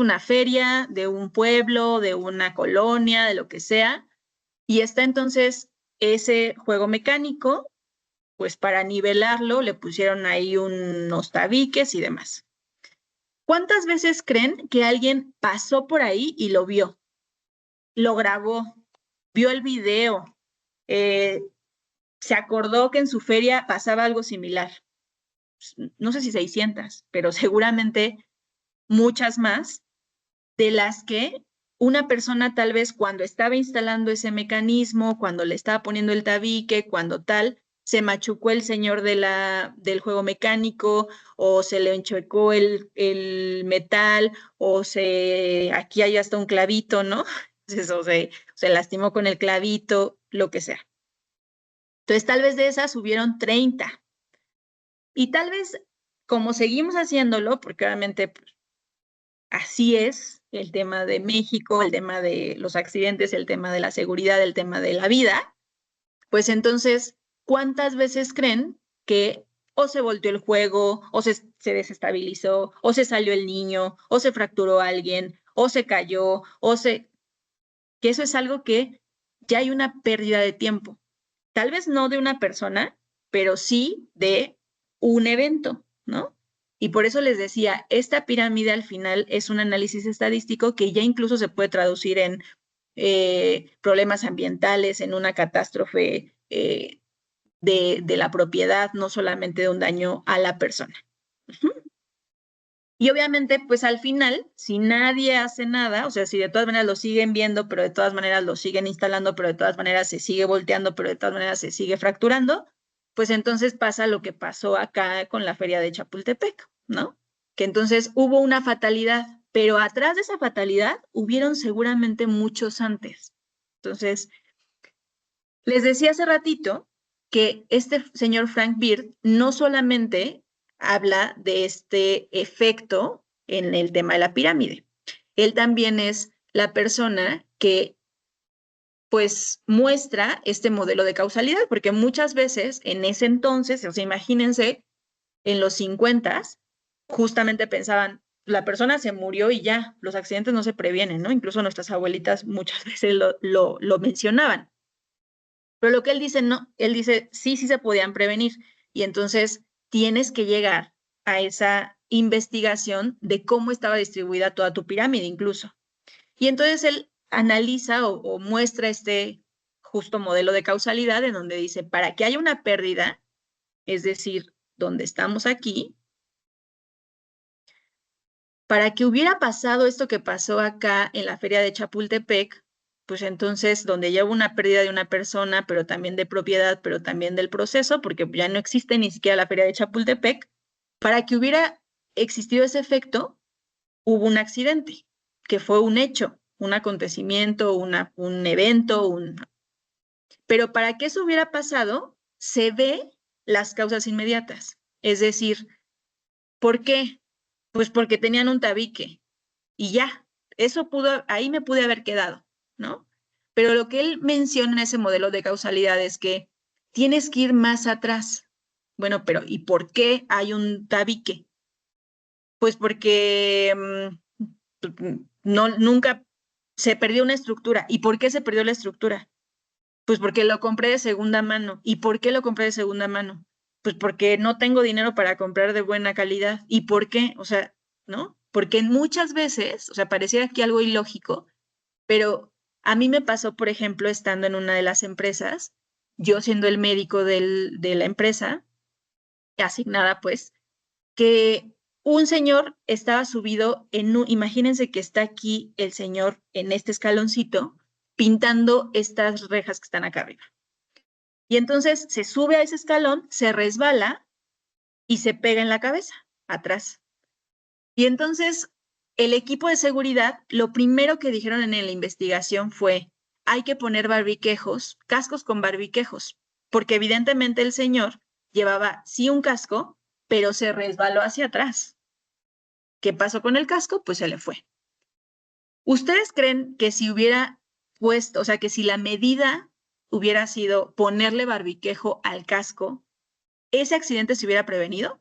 una feria de un pueblo, de una colonia, de lo que sea, y está entonces ese juego mecánico, pues para nivelarlo le pusieron ahí unos tabiques y demás. ¿Cuántas veces creen que alguien pasó por ahí y lo vio? Lo grabó, vio el video, eh, se acordó que en su feria pasaba algo similar. No sé si 600, pero seguramente muchas más, de las que una persona tal vez cuando estaba instalando ese mecanismo, cuando le estaba poniendo el tabique, cuando tal, se machucó el señor del juego mecánico, o se le enchuecó el metal, aquí hay hasta un clavito, ¿no? Entonces, se lastimó con el clavito, lo que sea. Entonces, tal vez de esas hubieron 30. Y tal vez, como seguimos haciéndolo, porque obviamente pues, así es el tema de México, el tema de los accidentes, el tema de la seguridad, el tema de la vida, pues entonces, ¿cuántas veces creen que o se volteó el juego, o se desestabilizó, o se salió el niño, o se fracturó alguien, o se cayó, que eso es algo que ya hay una pérdida de tiempo? Tal vez no de una persona, pero sí de un evento, ¿no? Y por eso les decía, esta pirámide al final es un análisis estadístico que ya incluso se puede traducir en problemas ambientales, en una catástrofe de la propiedad, no solamente de un daño a la persona. Y obviamente, pues al final, si nadie hace nada, o sea, si de todas maneras lo siguen viendo, pero de todas maneras lo siguen instalando, pero de todas maneras se sigue volteando, pero de todas maneras se sigue fracturando, pues entonces pasa lo que pasó acá con la feria de Chapultepec, ¿no? Que entonces hubo una fatalidad, pero atrás de esa fatalidad hubieron seguramente muchos antes. Entonces, les decía hace ratito que este señor Frank Beard no solamente habla de este efecto en el tema de la pirámide, él también es la persona que pues muestra este modelo de causalidad, porque muchas veces en ese entonces, o sea, imagínense, en los 50, justamente pensaban, la persona se murió y ya, los accidentes no se previenen, ¿no? Incluso nuestras abuelitas muchas veces lo mencionaban. Pero lo que él dice, no, él dice, sí, sí se podían prevenir. Y entonces tienes que llegar a esa investigación de cómo estaba distribuida toda tu pirámide incluso. Y entonces él analiza o muestra este justo modelo de causalidad en donde dice, para que haya una pérdida, es decir, donde estamos aquí, para que hubiera pasado esto que pasó acá en la feria de Chapultepec, pues entonces donde ya hubo una pérdida de una persona, pero también de propiedad, pero también del proceso, porque ya no existe ni siquiera la feria de Chapultepec, para que hubiera existido ese efecto, hubo un accidente, que fue un hecho, un acontecimiento, un evento, pero para que eso hubiera pasado, se ve las causas inmediatas. Es decir, ¿por qué? Pues porque tenían un tabique y ya, ahí me pude haber quedado, ¿no? Pero lo que él menciona en ese modelo de causalidad es que tienes que ir más atrás. Bueno, pero ¿y por qué hay un tabique? Pues porque nunca se perdió una estructura. ¿Y por qué se perdió la estructura? Pues porque lo compré de segunda mano. ¿Y por qué lo compré de segunda mano? Pues porque no tengo dinero para comprar de buena calidad. ¿Y por qué? O sea, ¿no? Porque muchas veces, o sea, pareciera aquí algo ilógico, pero a mí me pasó, por ejemplo, estando en una de las empresas, yo siendo el médico de la empresa, asignada pues, que un señor estaba subido imagínense que está aquí el señor en este escaloncito pintando estas rejas que están acá arriba. Y entonces se sube a ese escalón, se resbala y se pega en la cabeza, atrás. Y entonces el equipo de seguridad, lo primero que dijeron en la investigación fue, hay que poner barbiquejos, cascos con barbiquejos, porque evidentemente el señor llevaba sí un casco, pero se resbaló hacia atrás. ¿Qué pasó con el casco? Pues se le fue. ¿Ustedes creen que si hubiera puesto, o sea, que si la medida hubiera sido ponerle barbiquejo al casco, ese accidente se hubiera prevenido?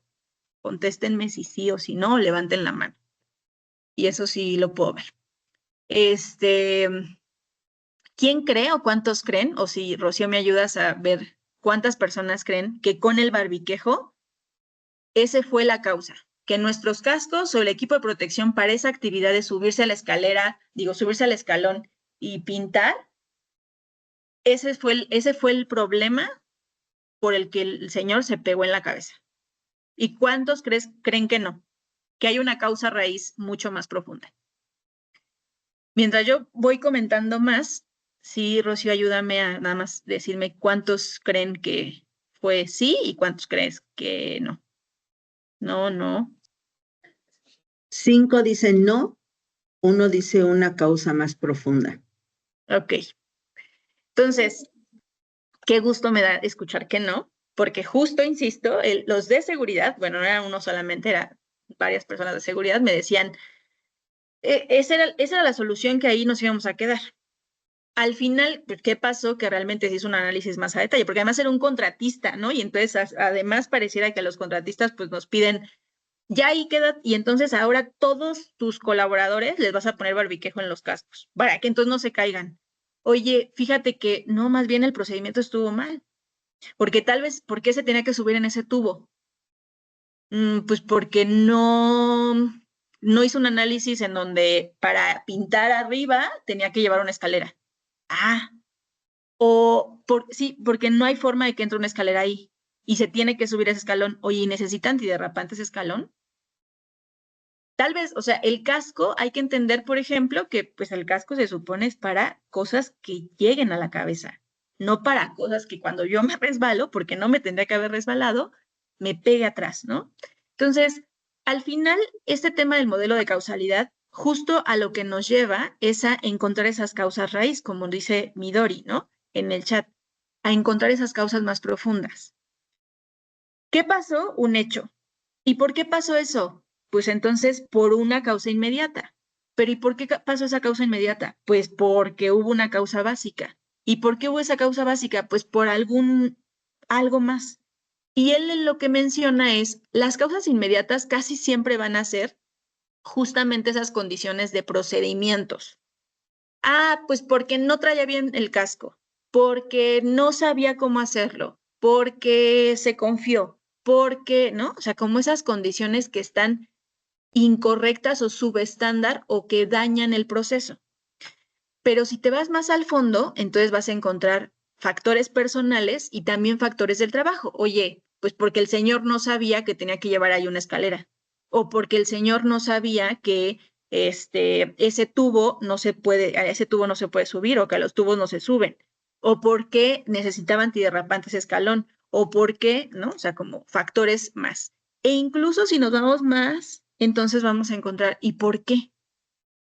Contéstenme si sí o si no, levanten la mano. y eso sí lo puedo ver. ¿Quién cree o cuántos creen? O si, Rocío, me ayudas a ver cuántas personas creen que con el barbiquejo ese fue la causa, que nuestros cascos o el equipo de protección para esa actividad de subirse a la escalera, subirse al escalón y pintar, ese fue el problema por el que el señor se pegó en la cabeza. ¿Y cuántos creen que no? Que hay una causa raíz mucho más profunda. Mientras yo voy comentando más, sí, Rocío, ayúdame a nada más decirme cuántos creen que fue sí y cuántos crees que no. No. 5 dicen no, 1 dice una causa más profunda. Ok. Entonces, qué gusto me da escuchar que no, porque justo, insisto, los de seguridad, bueno, no era uno solamente, eran varias personas de seguridad, me decían, esa era la solución, que ahí nos íbamos a quedar. Al final, pues, ¿qué pasó? Que realmente se hizo un análisis más a detalle, porque además era un contratista, ¿no? Y entonces, además, pareciera que a los contratistas, pues, nos piden, ya ahí queda, y entonces ahora todos tus colaboradores les vas a poner barbiquejo en los cascos, para que entonces no se caigan. Oye, fíjate que no, más bien el procedimiento estuvo mal, porque tal vez, ¿por qué se tenía que subir en ese tubo? Pues porque no hizo un análisis en donde para pintar arriba tenía que llevar una escalera. Ah, sí, porque no hay forma de que entre una escalera ahí y se tiene que subir ese escalón. Oye, ¿y necesita antiderrapante ese escalón? Tal vez, o sea, el casco, hay que entender, por ejemplo, que pues el casco se supone es para cosas que lleguen a la cabeza, no para cosas que cuando yo me resbalo, porque no me tendría que haber resbalado, me pegue atrás, ¿no? Entonces, al final, este tema del modelo de causalidad, justo a lo que nos lleva es a encontrar esas causas raíz, como dice Midori, ¿no? En el chat, a encontrar esas causas más profundas. ¿Qué pasó? Un hecho. ¿Y por qué pasó eso? Pues entonces por una causa inmediata. Pero ¿y por qué pasó esa causa inmediata? Pues porque hubo una causa básica. ¿Y por qué hubo esa causa básica? Pues por algo más. Y él lo que menciona es, las causas inmediatas casi siempre van a ser justamente esas condiciones de procedimientos. Ah, pues porque no traía bien el casco, porque no sabía cómo hacerlo, porque se confió, porque, ¿no? O sea, como esas condiciones que están incorrectas o subestándar o que dañan el proceso. Pero si te vas más al fondo, entonces vas a encontrar factores personales y también factores del trabajo. Oye, pues porque el señor no sabía que tenía que llevar ahí una escalera, o porque el señor no sabía que ese tubo no se puede, a ese tubo no se puede subir, o que a los tubos no se suben, o porque necesitaba antiderrapantes escalón, o porque, ¿no? O sea, como factores más. E incluso si nos vamos más, entonces vamos a encontrar, ¿y por qué?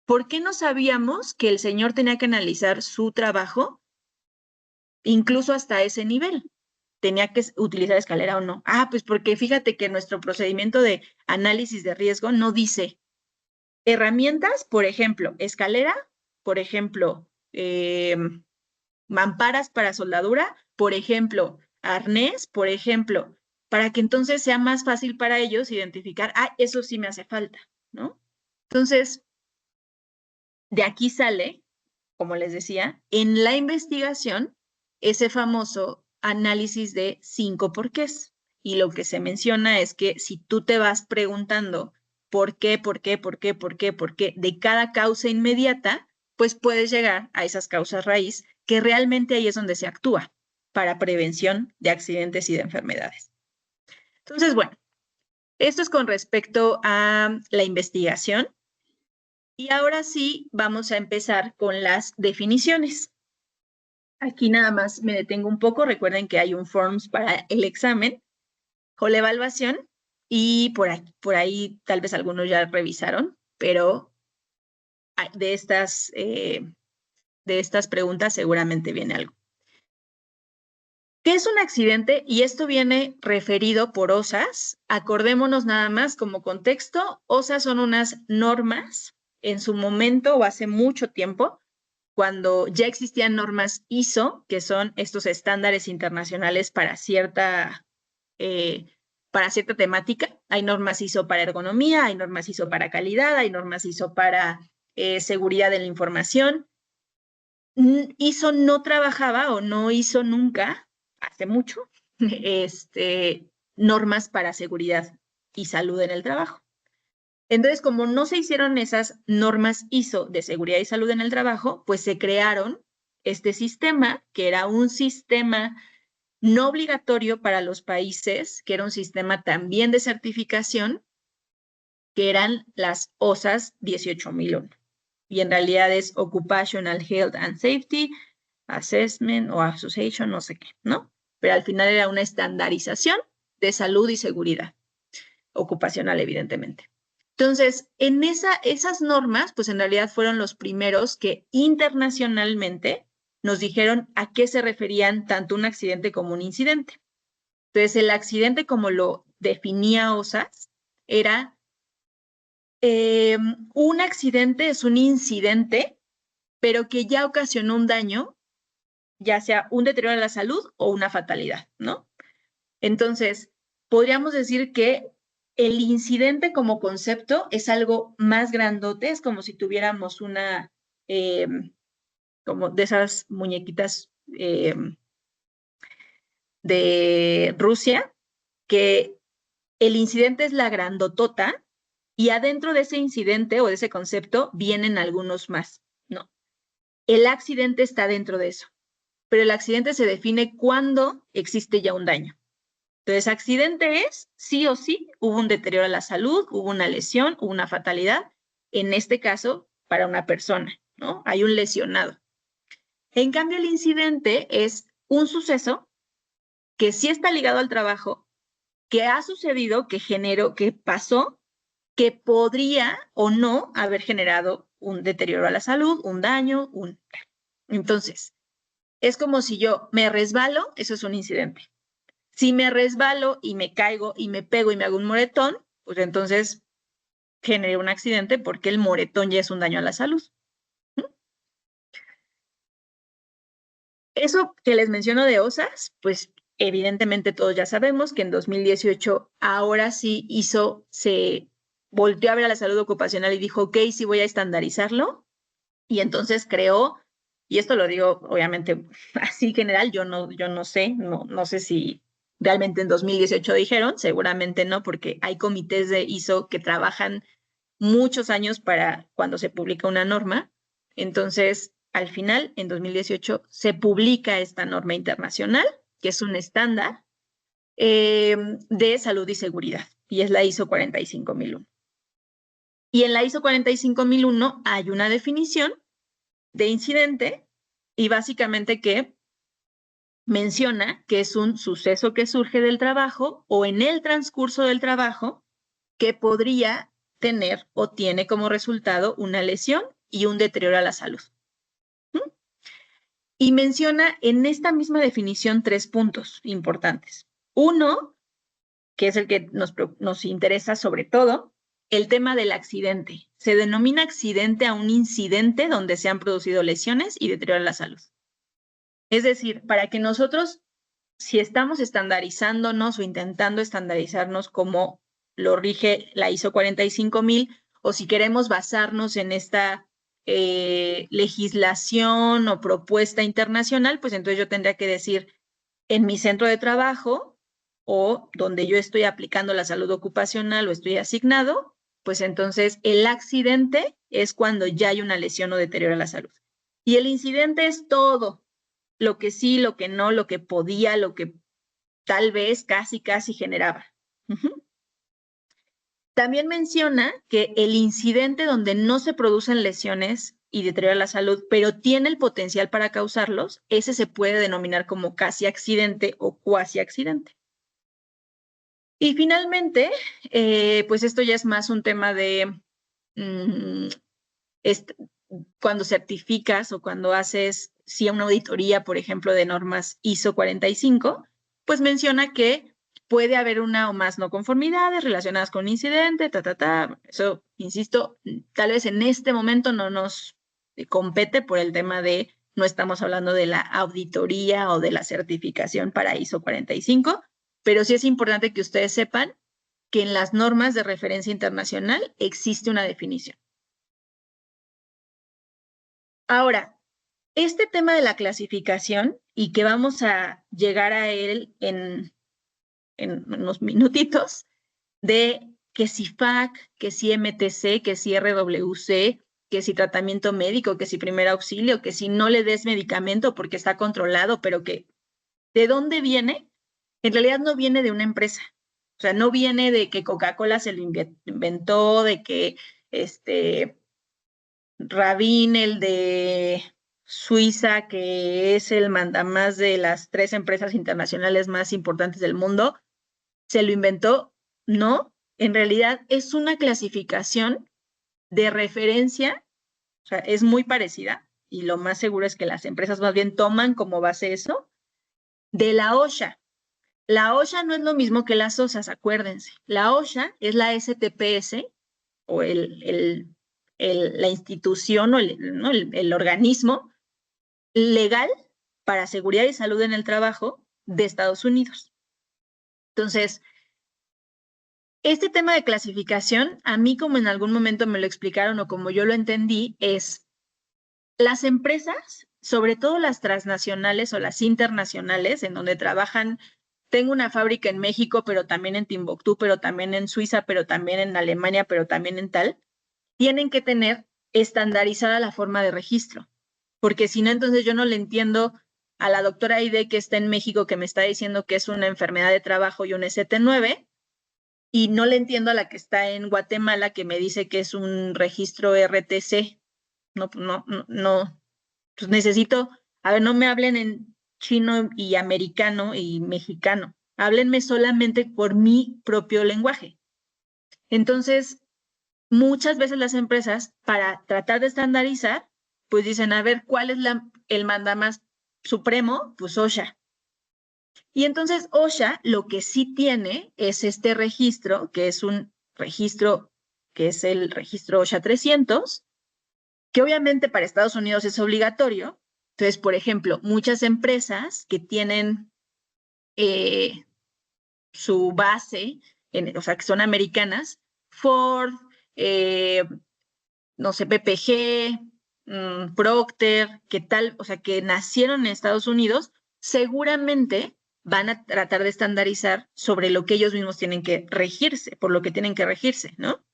¿Por qué no sabíamos que el señor tenía que analizar su trabajo incluso hasta ese nivel? ¿Tenía que utilizar escalera o no? Ah, pues porque fíjate que nuestro procedimiento de análisis de riesgo no dice herramientas, por ejemplo, escalera, por ejemplo, mamparas para soldadura, por ejemplo, arnés, por ejemplo, para que entonces sea más fácil para ellos identificar, eso sí me hace falta, ¿no? Entonces, de aquí sale, como les decía, en la investigación, ese famoso análisis de 5 porqués. Y lo que se menciona es que si tú te vas preguntando por qué, de cada causa inmediata, pues puedes llegar a esas causas raíz, que realmente ahí es donde se actúa para prevención de accidentes y de enfermedades. Entonces, bueno, esto es con respecto a la investigación. Y ahora sí, vamos a empezar con las definiciones. Aquí nada más me detengo un poco. Recuerden que hay un forms para el examen o la evaluación y por ahí tal vez algunos ya revisaron, pero de estas preguntas seguramente viene algo. ¿Qué es un accidente? Y esto viene referido por OSAS. Acordémonos nada más como contexto. OSAS son unas normas en su momento o hace mucho tiempo, cuando ya existían normas ISO, que son estos estándares internacionales para cierta para cierta temática. Hay normas ISO para ergonomía, hay normas ISO para calidad, hay normas ISO para seguridad de la información. ISO no trabajaba o no hizo nunca, hace mucho, normas para seguridad y salud en el trabajo. Entonces, como no se hicieron esas normas ISO de seguridad y salud en el trabajo, pues se crearon este sistema, que era un sistema no obligatorio para los países, que era un sistema también de certificación, que eran las OSAS 18001. Y en realidad es Occupational Health and Safety Assessment o Association, no sé qué, ¿no? Pero al final era una estandarización de salud y seguridad ocupacional, evidentemente. Entonces, en esas normas, pues en realidad fueron los primeros que internacionalmente nos dijeron a qué se referían tanto un accidente como un incidente. Entonces, el accidente, como lo definía OSAS, era un accidente es un incidente, pero que ya ocasionó un daño, ya sea un deterioro de la salud o una fatalidad, ¿no? Entonces, podríamos decir que el incidente como concepto es algo más grandote, es como si tuviéramos una, como de esas muñequitas de Rusia, que el incidente es la grandotota y adentro de ese incidente o de ese concepto vienen algunos más, ¿no? El accidente está dentro de eso, pero el accidente se define cuando existe ya un daño. Entonces, accidente es, sí o sí, hubo un deterioro a la salud, hubo una lesión, hubo una fatalidad, en este caso, para una persona, ¿no? Hay un lesionado. En cambio, el incidente es un suceso que sí está ligado al trabajo, que ha sucedido, que generó, que pasó, que podría o no haber generado un deterioro a la salud, un daño, Entonces, es como si yo me resbalo, eso es un incidente. Si me resbalo y me caigo y me pego y me hago un moretón, pues entonces generé un accidente porque el moretón ya es un daño a la salud. Eso que les menciono de OSAS, pues evidentemente todos ya sabemos que en 2018 ahora sí se volteó a ver a la salud ocupacional y dijo, ok, sí voy a estandarizarlo. Y entonces creó, y esto lo digo obviamente así general, yo no sé, no sé si realmente en 2018 dijeron, seguramente no, porque hay comités de ISO que trabajan muchos años para cuando se publica una norma. Entonces, al final, en 2018, se publica esta norma internacional, que es un estándar de salud y seguridad, y es la ISO 45001. Y en la ISO 45001 hay una definición de incidente y básicamente que menciona que es un suceso que surge del trabajo o en el transcurso del trabajo que podría tener o tiene como resultado una lesión y un deterioro a la salud. Y menciona en esta misma definición 3 puntos importantes. Uno, que es el que nos interesa sobre todo, el tema del accidente. Se denomina accidente a un incidente donde se han producido lesiones y deterioro a la salud. Es decir, para que nosotros, si estamos estandarizándonos o intentando estandarizarnos como lo rige la ISO 45000, o si queremos basarnos en esta legislación o propuesta internacional, pues entonces yo tendría que decir, en mi centro de trabajo o donde yo estoy aplicando la salud ocupacional o estoy asignado, pues entonces el accidente es cuando ya hay una lesión o deterioro a la salud. Y el incidente es todo, lo que sí, lo que no, lo que podía, lo que tal vez casi generaba. También menciona que el incidente donde no se producen lesiones y deterioro la salud, pero tiene el potencial para causarlos, ese se puede denominar como casi accidente o cuasi accidente. Y finalmente, pues esto ya es más un tema de cuando certificas o cuando haces una auditoría, por ejemplo, de normas ISO 45, pues menciona que puede haber una o más no conformidades relacionadas con un incidente, Eso, insisto, tal vez en este momento no nos compete por el tema de no estamos hablando de la auditoría o de la certificación para ISO 45, pero sí es importante que ustedes sepan que en las normas de referencia internacional existe una definición. Ahora, este tema de la clasificación, y que vamos a llegar a él en unos minutitos, de que si FAC, que si MTC, que si RWC, que si tratamiento médico, que si primer auxilio, que si no le des medicamento porque está controlado, pero que ¿de dónde viene? En realidad no viene de una empresa. O sea, no viene de que Coca-Cola se lo inventó, de que Rabin, el de Suiza, que es el mandamás de las 3 empresas internacionales más importantes del mundo, se lo inventó. No, en realidad es una clasificación de referencia, o sea, es muy parecida, y lo más seguro es que las empresas más bien toman como base eso, de la OSHA. La OSHA no es lo mismo que las OSAS, acuérdense. La OSHA es la STPS, o la institución o ¿no? el organismo legal para seguridad y salud en el trabajo de Estados Unidos. Entonces, este tema de clasificación, a mí como en algún momento me lo explicaron o como yo lo entendí, es las empresas, sobre todo las transnacionales o las internacionales, en donde trabajan, tengo una fábrica en México, pero también en Timbuktu, pero también en Suiza, pero también en Alemania, pero también en tal, tienen que tener estandarizada la forma de registro, porque si no, entonces yo no le entiendo a la doctora Aide que está en México que me está diciendo que es una enfermedad de trabajo y un ST9, y no le entiendo a la que está en Guatemala que me dice que es un registro RTC. No, pues necesito, a ver, no me hablen en chino y americano y mexicano, háblenme solamente por mi propio lenguaje. Entonces, muchas veces las empresas, para tratar de estandarizar, pues dicen, a ver, ¿cuál es el mandamás supremo? Pues OSHA. Y entonces OSHA lo que sí tiene es este registro, que es un registro, que es el registro OSHA 300, que obviamente para Estados Unidos es obligatorio. Entonces, por ejemplo, muchas empresas que tienen su base, o sea, que son americanas, Ford, no sé, PPG, Procter, que tal, o sea, que nacieron en Estados Unidos, seguramente van a tratar de estandarizar sobre lo que ellos mismos tienen que regirse, por lo que tienen que regirse, ¿no?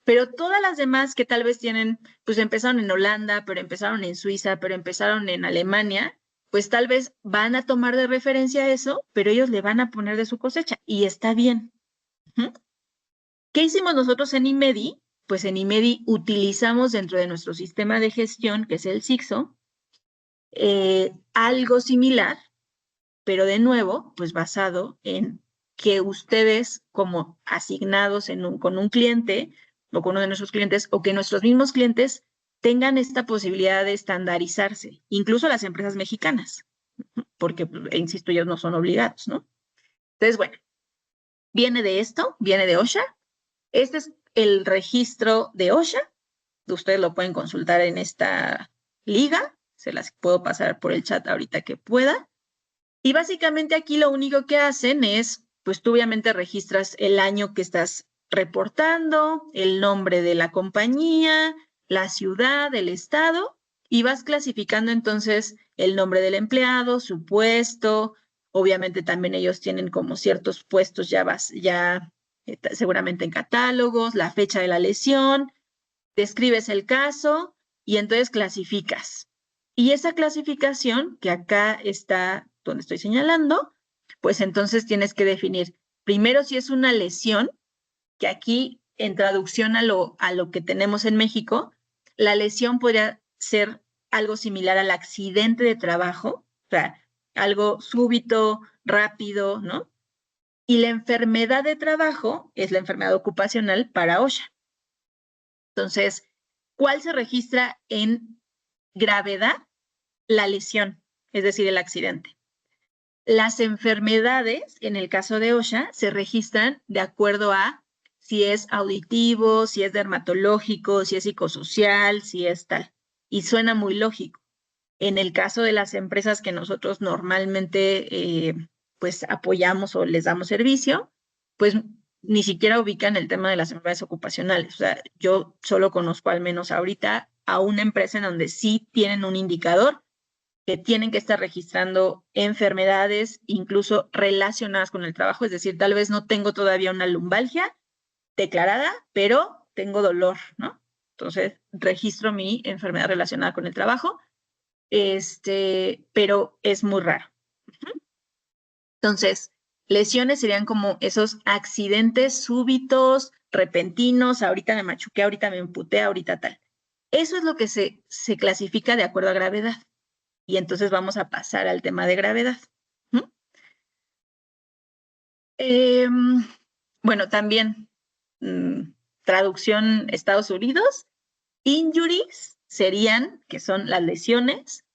Pero todas las demás que tal vez tienen, pues empezaron en Holanda, pero empezaron en Suiza, pero empezaron en Alemania, pues tal vez van a tomar de referencia eso, pero ellos le van a poner de su cosecha y está bien. ¿Uh? ¿Qué hicimos nosotros en IMEDI? Pues en IMEDI utilizamos dentro de nuestro sistema de gestión, que es el SIGSO, algo similar, pero de nuevo, pues basado en que ustedes como asignados con un cliente o con uno de nuestros clientes o que nuestros mismos clientes tengan esta posibilidad de estandarizarse, incluso las empresas mexicanas, porque, insisto, ellos no son obligados, ¿no? Entonces, bueno, viene de esto, viene de OSHA. Este es el registro de OSHA. Ustedes lo pueden consultar en esta liga. Se las puedo pasar por el chat ahorita que pueda. Y básicamente aquí lo único que hacen es, pues tú obviamente registras el año que estás reportando, el nombre de la compañía, la ciudad, el estado, y vas clasificando entonces el nombre del empleado, su puesto. Obviamente también ellos tienen como ciertos puestos seguramente en catálogos, la fecha de la lesión, describes el caso y entonces clasificas. Y esa clasificación, que acá está donde estoy señalando, pues entonces tienes que definir primero si es una lesión, que aquí en traducción a lo que tenemos en México, la lesión podría ser algo similar al accidente de trabajo, o sea, algo súbito, rápido, ¿no? Y la enfermedad de trabajo es la enfermedad ocupacional para OSHA. Entonces, ¿cuál se registra en gravedad? La lesión, es decir, el accidente. Las enfermedades, en el caso de OSHA, se registran de acuerdo a si es auditivo, si es dermatológico, si es psicosocial, si es tal. Y suena muy lógico. En el caso de las empresas que nosotros normalmente pues apoyamos o les damos servicio, pues ni siquiera ubican el tema de las enfermedades ocupacionales. O sea, yo solo conozco al menos ahorita a una empresa en donde sí tienen un indicador que tienen que estar registrando enfermedades incluso relacionadas con el trabajo, es decir, tal vez no tengo todavía una lumbalgia declarada, pero tengo dolor, ¿no? Entonces, registro mi enfermedad relacionada con el trabajo, pero es muy raro. Entonces, lesiones serían como esos accidentes súbitos, repentinos, ahorita me machuqué, ahorita me emputé, ahorita tal. Eso es lo que se clasifica de acuerdo a gravedad. Y entonces vamos a pasar al tema de gravedad. Bueno, también traducción Estados Unidos, injuries serían, que son las lesiones,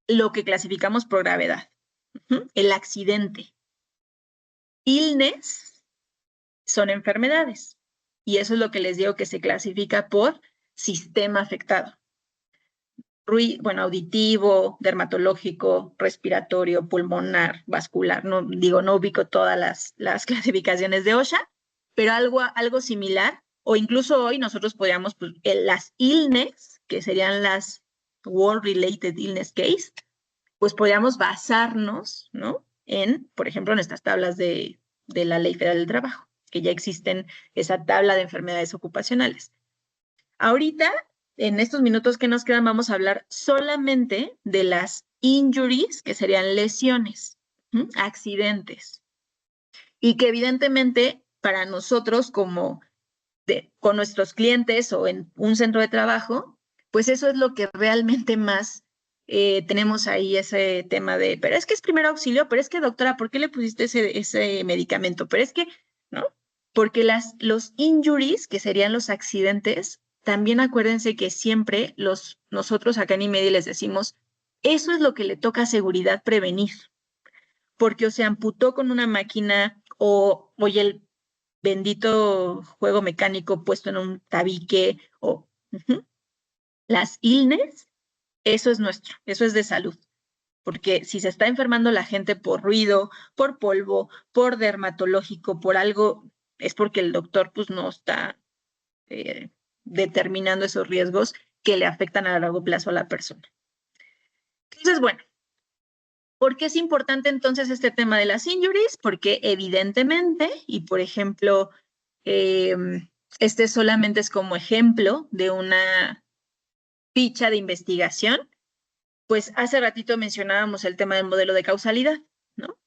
lo que clasificamos por gravedad, el accidente. Illness son enfermedades, y eso es lo que les digo que se clasifica por sistema afectado. Bueno, auditivo, dermatológico, respiratorio, pulmonar, vascular. No ubico todas las clasificaciones de OSHA, pero algo similar, o incluso hoy nosotros podríamos, pues, las illness, que serían las World Related Illness Case, pues podríamos basarnos, ¿no? En, por ejemplo, en estas tablas de la Ley Federal del Trabajo, que ya existen esa tabla de enfermedades ocupacionales. Ahorita, en estos minutos que nos quedan, vamos a hablar solamente de las injuries, que serían lesiones, accidentes. Y que evidentemente para nosotros con nuestros clientes o en un centro de trabajo, pues eso es lo que realmente más tenemos ahí, ese tema de, pero es que es primer auxilio, pero es que doctora, ¿por qué le pusiste ese medicamento? Pero es que, ¿no? Porque los injuries, que serían los accidentes, también acuérdense que siempre nosotros acá en IMEDI les decimos, eso es lo que le toca a seguridad prevenir, porque o se amputó con una máquina o el bendito juego mecánico puesto en un tabique o las illness, eso es nuestro, eso es de salud. Porque si se está enfermando la gente por ruido, por polvo, por dermatológico, por algo, es porque el doctor pues no está determinando esos riesgos que le afectan a largo plazo a la persona. Entonces, bueno, ¿por qué es importante entonces este tema de las injuries? Porque evidentemente, y por ejemplo, este solamente es como ejemplo de una ficha de investigación, pues hace ratito mencionábamos el tema del modelo de causalidad, ¿no?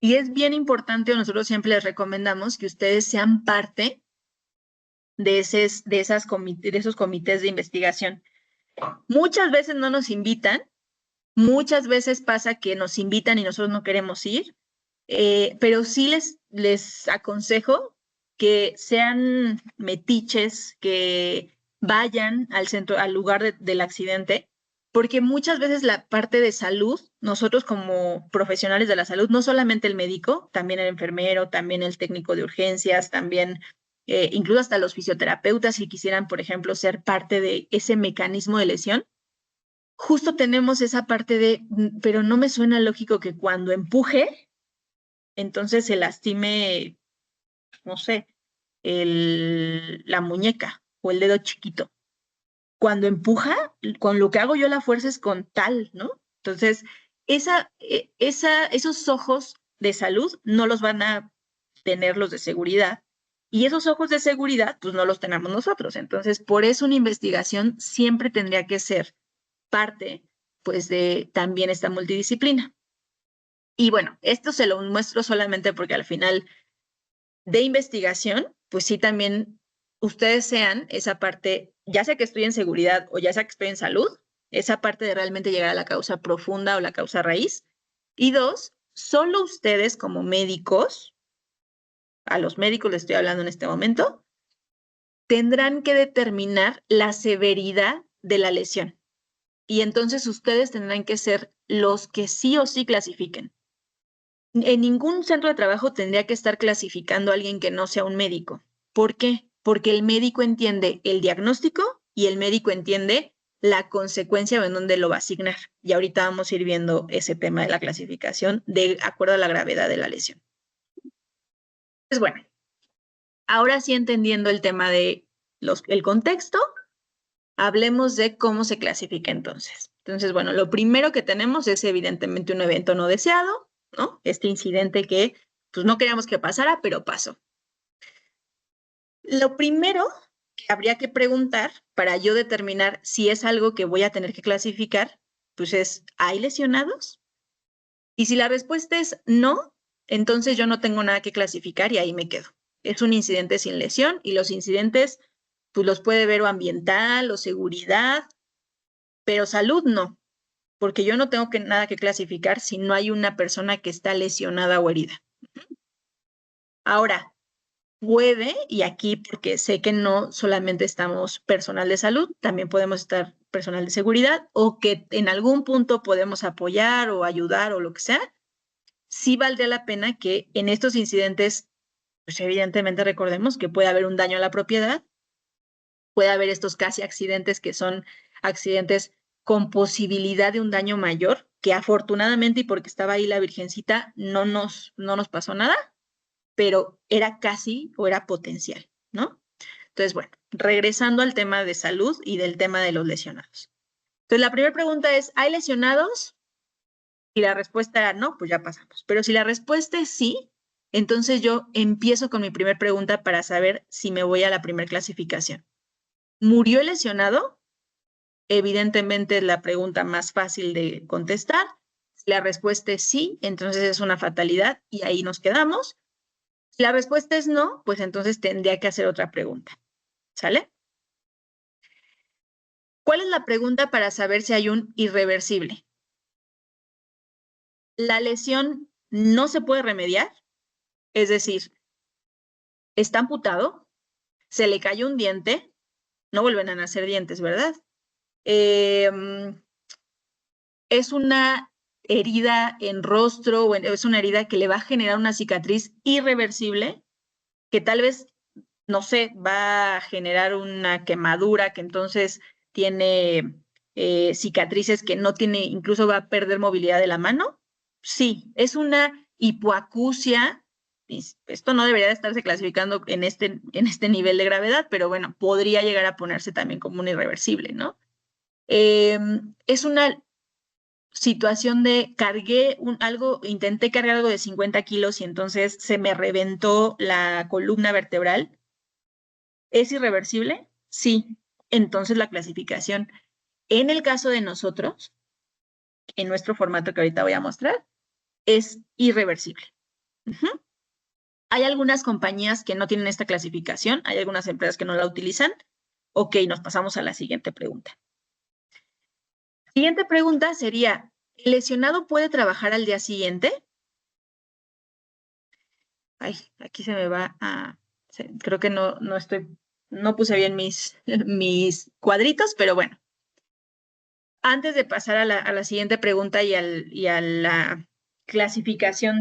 Y es bien importante, nosotros siempre les recomendamos que ustedes sean parte de esos comités de investigación. Muchas veces no nos invitan, muchas veces pasa que nos invitan y nosotros no queremos ir, pero sí les aconsejo que sean metiches, que vayan al lugar del accidente, porque muchas veces la parte de salud, nosotros como profesionales de la salud, no solamente el médico, también el enfermero, también el técnico de urgencias, también incluso hasta los fisioterapeutas, si quisieran, por ejemplo, ser parte de ese mecanismo de lesión, justo tenemos esa parte de, pero no me suena lógico que cuando empuje, entonces se lastime, no sé, la muñeca o el dedo chiquito. Cuando empuja, con lo que hago yo la fuerza es con tal, ¿no? Entonces, esos ojos de salud no los van a tener los de seguridad. Y esos ojos de seguridad, pues no los tenemos nosotros. Entonces, por eso una investigación siempre tendría que ser parte, pues, de también esta multidisciplina. Y bueno, esto se lo muestro solamente porque al final de investigación, pues sí también ustedes sean esa parte, ya sea que estoy en seguridad o ya sea que estoy en salud, esa parte de realmente llegar a la causa profunda o la causa raíz. Y dos, solo ustedes como médicos, a los médicos les estoy hablando en este momento, tendrán que determinar la severidad de la lesión. Y entonces ustedes tendrán que ser los que sí o sí clasifiquen. En ningún centro de trabajo tendría que estar clasificando a alguien que no sea un médico. ¿Por qué? Porque el médico entiende el diagnóstico y el médico entiende la consecuencia o en dónde lo va a asignar. Y ahorita vamos a ir viendo ese tema de la clasificación de acuerdo a la gravedad de la lesión. Pues bueno, ahora sí entendiendo el tema de el contexto, hablemos de cómo se clasifica entonces. Entonces, bueno, lo primero que tenemos es evidentemente un evento no deseado, ¿no? Este incidente que pues no queríamos que pasara, pero pasó. Lo primero que habría que preguntar para yo determinar si es algo que voy a tener que clasificar, pues es, ¿hay lesionados? Y si la respuesta es no, entonces yo no tengo nada que clasificar y ahí me quedo. Es un incidente sin lesión y los incidentes, pues los puede ver o ambiental o seguridad, pero salud no, porque yo no tengo nada que clasificar si no hay una persona que está lesionada o herida. Ahora, puede, y aquí porque sé que no solamente estamos personal de salud, también podemos estar personal de seguridad o que en algún punto podemos apoyar o ayudar o lo que sea, sí valdría la pena que en estos incidentes, pues evidentemente recordemos que puede haber un daño a la propiedad, puede haber estos casi accidentes que son accidentes con posibilidad de un daño mayor, que afortunadamente y porque estaba ahí la Virgencita no nos pasó nada, pero era casi o era potencial, ¿no? Entonces, bueno, regresando al tema de salud y del tema de los lesionados. Entonces, la primera pregunta es, ¿hay lesionados? Si la respuesta era no, pues ya pasamos. Pero si la respuesta es sí, entonces yo empiezo con mi primera pregunta para saber si me voy a la primera clasificación. ¿Murió el lesionado? Evidentemente es la pregunta más fácil de contestar. Si la respuesta es sí, entonces es una fatalidad y ahí nos quedamos. Si la respuesta es no, pues entonces tendría que hacer otra pregunta. ¿Sale? ¿Cuál es la pregunta para saber si hay un irreversible? La lesión no se puede remediar, es decir, está amputado, se le cayó un diente, no vuelven a nacer dientes, ¿verdad? Es una herida en rostro o es una herida que le va a generar una cicatriz irreversible que tal vez, no sé, va a generar una quemadura que entonces tiene cicatrices que no tiene, incluso va a perder movilidad de la mano. Sí, es una hipoacusia. Esto no debería de estarse clasificando en este nivel de gravedad, pero bueno, podría llegar a ponerse también como un irreversible, ¿no? Es una situación de intenté cargar algo de 50 kilos y entonces se me reventó la columna vertebral. ¿Es irreversible? Sí. Entonces la clasificación, en el caso de nosotros, en nuestro formato que ahorita voy a mostrar, es irreversible. Hay algunas compañías que no tienen esta clasificación, hay algunas empresas que no la utilizan. Ok, nos pasamos a la siguiente pregunta. Siguiente pregunta sería, ¿el lesionado puede trabajar al día siguiente? Ay, aquí se me va a... Creo que no puse bien mis cuadritos, pero bueno. Antes de pasar a la siguiente pregunta y a la clasificación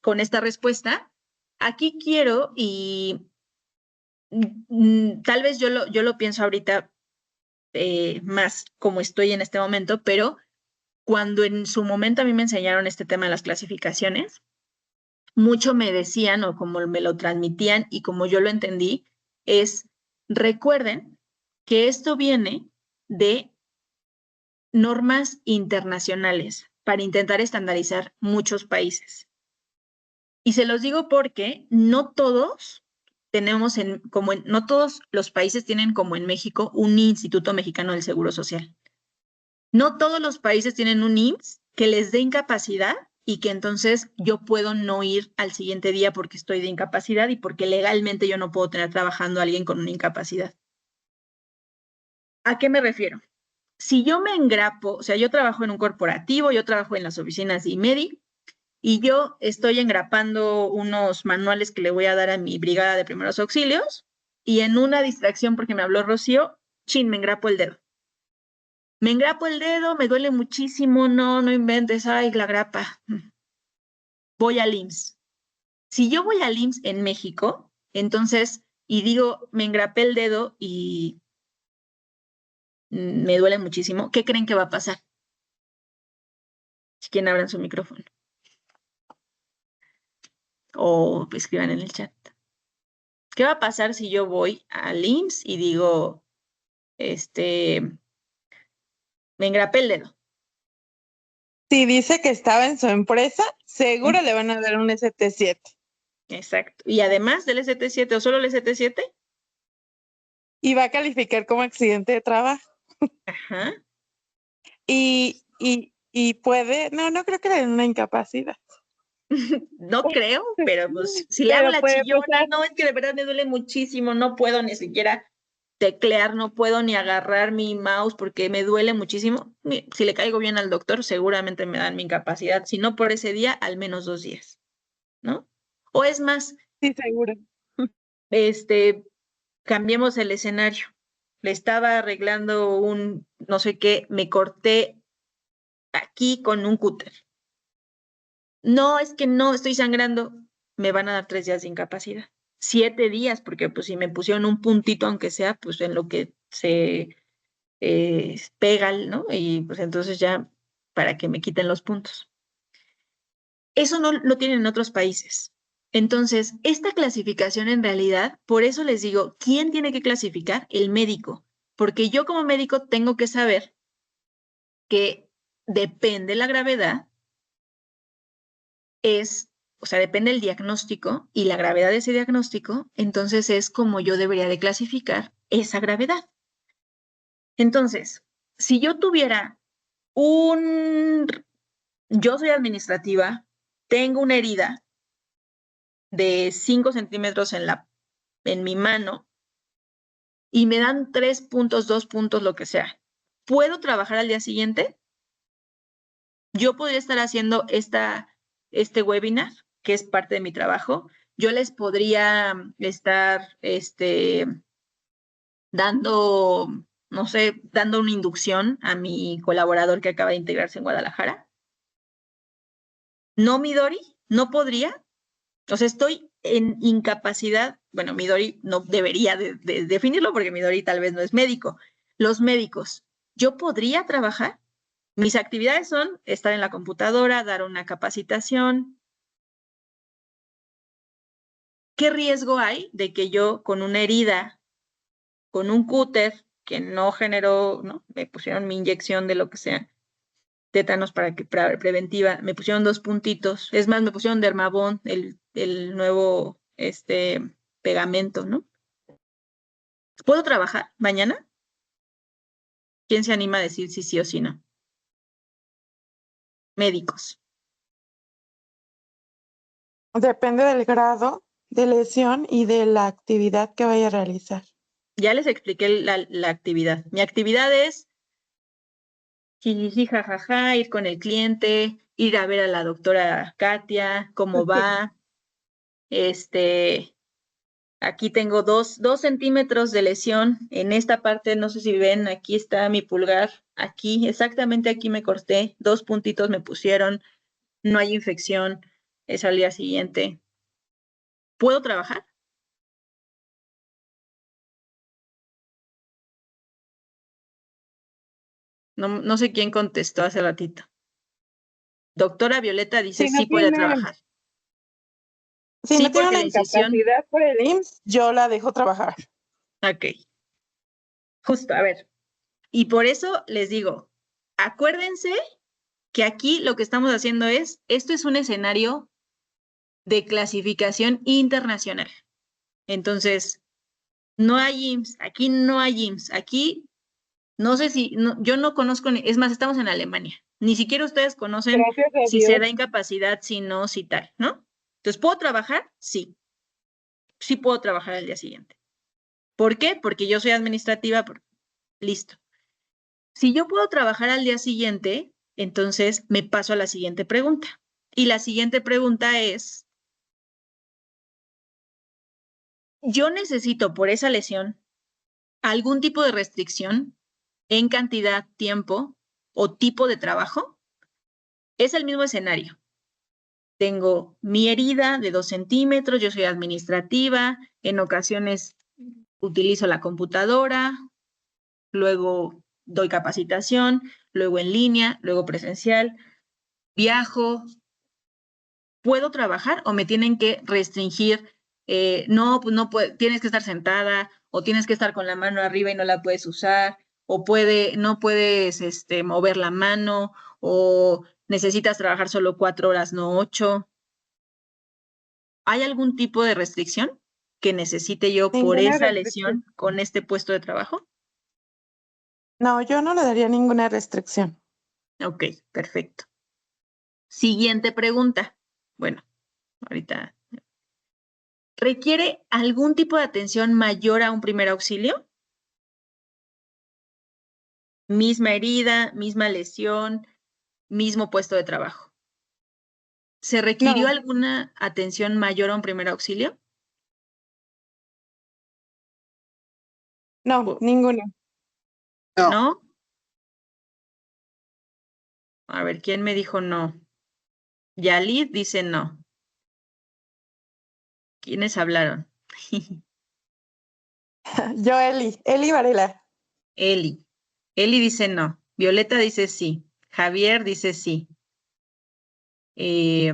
con esta respuesta, aquí quiero y tal vez yo lo pienso ahorita más como estoy en este momento, pero cuando en su momento a mí me enseñaron este tema de las clasificaciones, mucho me decían o como me lo transmitían y como yo lo entendí, es recuerden que esto viene de normas internacionales para intentar estandarizar muchos países. Y se los digo porque no todos tenemos, no todos los países tienen como en México un Instituto Mexicano del Seguro Social. No todos los países tienen un IMSS que les dé incapacidad y que entonces yo puedo no ir al siguiente día porque estoy de incapacidad y porque legalmente yo no puedo tener trabajando a alguien con una incapacidad. ¿A qué me refiero? Si yo me engrapo, o sea, yo trabajo en un corporativo, yo trabajo en las oficinas de IMEDI y yo estoy engrapando unos manuales que le voy a dar a mi brigada de primeros auxilios y en una distracción porque me habló Rocío, me engrapo el dedo. Me engrapo el dedo, me duele muchísimo, no inventes, ay, la grapa. Voy al IMSS. Si yo voy al IMSS en México, entonces, y digo, me engrapé el dedo y me duele muchísimo. ¿Qué creen que va a pasar? Si quieren, abran su micrófono o escriban en el chat. ¿Qué va a pasar si yo voy al IMSS y digo, me engrapé el dedo? Si dice que estaba en su empresa, seguro le van a dar un ST7. Exacto. Y además del ST7 o solo el ST7. Y va a calificar como accidente de trabajo. Ajá. Y puede, no creo que le den una incapacidad. No creo, pero pues si le Pero hago la puede chillona, pasar. no, es que de verdad me duele muchísimo, no puedo ni siquiera teclear, no puedo ni agarrar mi mouse porque me duele muchísimo. Si le caigo bien al doctor, seguramente me dan mi incapacidad, si no por ese día, al menos 2 días, ¿no? O es más, Sí, seguro. cambiemos el escenario. Le estaba arreglando un no sé qué, me corté aquí con un cúter. No, es que no, estoy sangrando. Me van a dar 3 días de incapacidad. 7 días, porque pues si me pusieron un puntito, aunque sea, pues en lo que se pega, ¿no? Y pues entonces ya para que me quiten los puntos. Eso no lo tienen en otros países. Entonces, esta clasificación en realidad, por eso les digo, ¿quién tiene que clasificar? El médico. Porque yo como médico tengo que saber que depende la gravedad, o sea, depende el diagnóstico y la gravedad de ese diagnóstico, entonces es como yo debería de clasificar esa gravedad. Entonces, si yo tuviera yo soy administrativa, tengo una herida de 5 centímetros en mi mano y me dan 3 puntos, 2 puntos, lo que sea. ¿Puedo trabajar al día siguiente? Yo podría estar haciendo este webinar, que es parte de mi trabajo. Yo les podría estar dando, no sé, dando una inducción a mi colaborador que acaba de integrarse en Guadalajara. No, Midori, no podría. O sea, estoy en incapacidad. Bueno, Midori no debería de definirlo porque Midori tal vez no es médico. Los médicos, ¿yo podría trabajar? Mis actividades son estar en la computadora, dar una capacitación. ¿Qué riesgo hay de que yo con una herida, con un cúter que no generó, ¿no? Me pusieron mi inyección de lo que sea, tétanos para preventiva, me pusieron 2 puntitos, es más, me pusieron Dermabond, el nuevo pegamento, ¿no? ¿Puedo trabajar mañana? ¿Quién se anima a decir si sí o si no? Médicos. Depende del grado de lesión y de la actividad que vaya a realizar. Ya les expliqué la actividad. Mi actividad es jijiji, jajaja, ir con el cliente, ir a ver a la doctora Katia, cómo va. Aquí tengo 2 centímetros de lesión en esta parte, no sé si ven, aquí está mi pulgar, aquí, exactamente aquí me corté, 2 puntitos me pusieron, no hay infección, es al día siguiente. ¿Puedo trabajar? No sé quién contestó hace ratito. Doctora Violeta dice Si no sí puede tiene, trabajar. si Sí, no tiene porque una la incisión, incapacidad por el IMSS, yo la dejo trabajar. ok, justo, a ver. Y por eso les digo, acuérdense que aquí lo que estamos haciendo esto es un escenario de clasificación internacional. Entonces, no hay IMSS, aquí no hay IMSS, aquí no sé si, yo no conozco, es más, estamos en Alemania, ni siquiera ustedes conocen Gracias a si se Dios. da incapacidad, si no, si tal, ¿no? Entonces, ¿puedo trabajar? Sí, sí puedo trabajar al día siguiente. ¿Por qué? Porque yo soy administrativa, listo. Si yo puedo trabajar al día siguiente, entonces me paso a la siguiente pregunta. Y la siguiente pregunta es, ¿yo necesito por esa lesión algún tipo de restricción en cantidad, tiempo o tipo de trabajo? Es el mismo escenario. Tengo mi herida de 2 centímetros, yo soy administrativa, en ocasiones utilizo la computadora, luego doy capacitación, luego en línea, luego presencial, viajo. ¿Puedo trabajar o me tienen que restringir? No, pues no tienes que estar sentada o tienes que estar con la mano arriba y no la puedes usar o no puedes mover la mano o necesitas trabajar solo 4 horas, no 8. ¿Hay algún tipo de restricción que necesite yo por Ninguna esa restricción. lesión con este puesto de trabajo? No, yo no le daría ninguna restricción. Ok, perfecto. Siguiente pregunta. Bueno, ahorita. ¿Requiere algún tipo de atención mayor a un primer auxilio? Misma herida, misma lesión, mismo puesto de trabajo. ¿Se requirió No, alguna atención mayor a un primer auxilio? no, ninguna. No. ¿No? A ver, ¿quién me dijo no? Yalid dice no. ¿Quiénes hablaron? Yo, Eli Varela. Eli. Eli dice no. Violeta dice sí. Javier dice sí. Eh,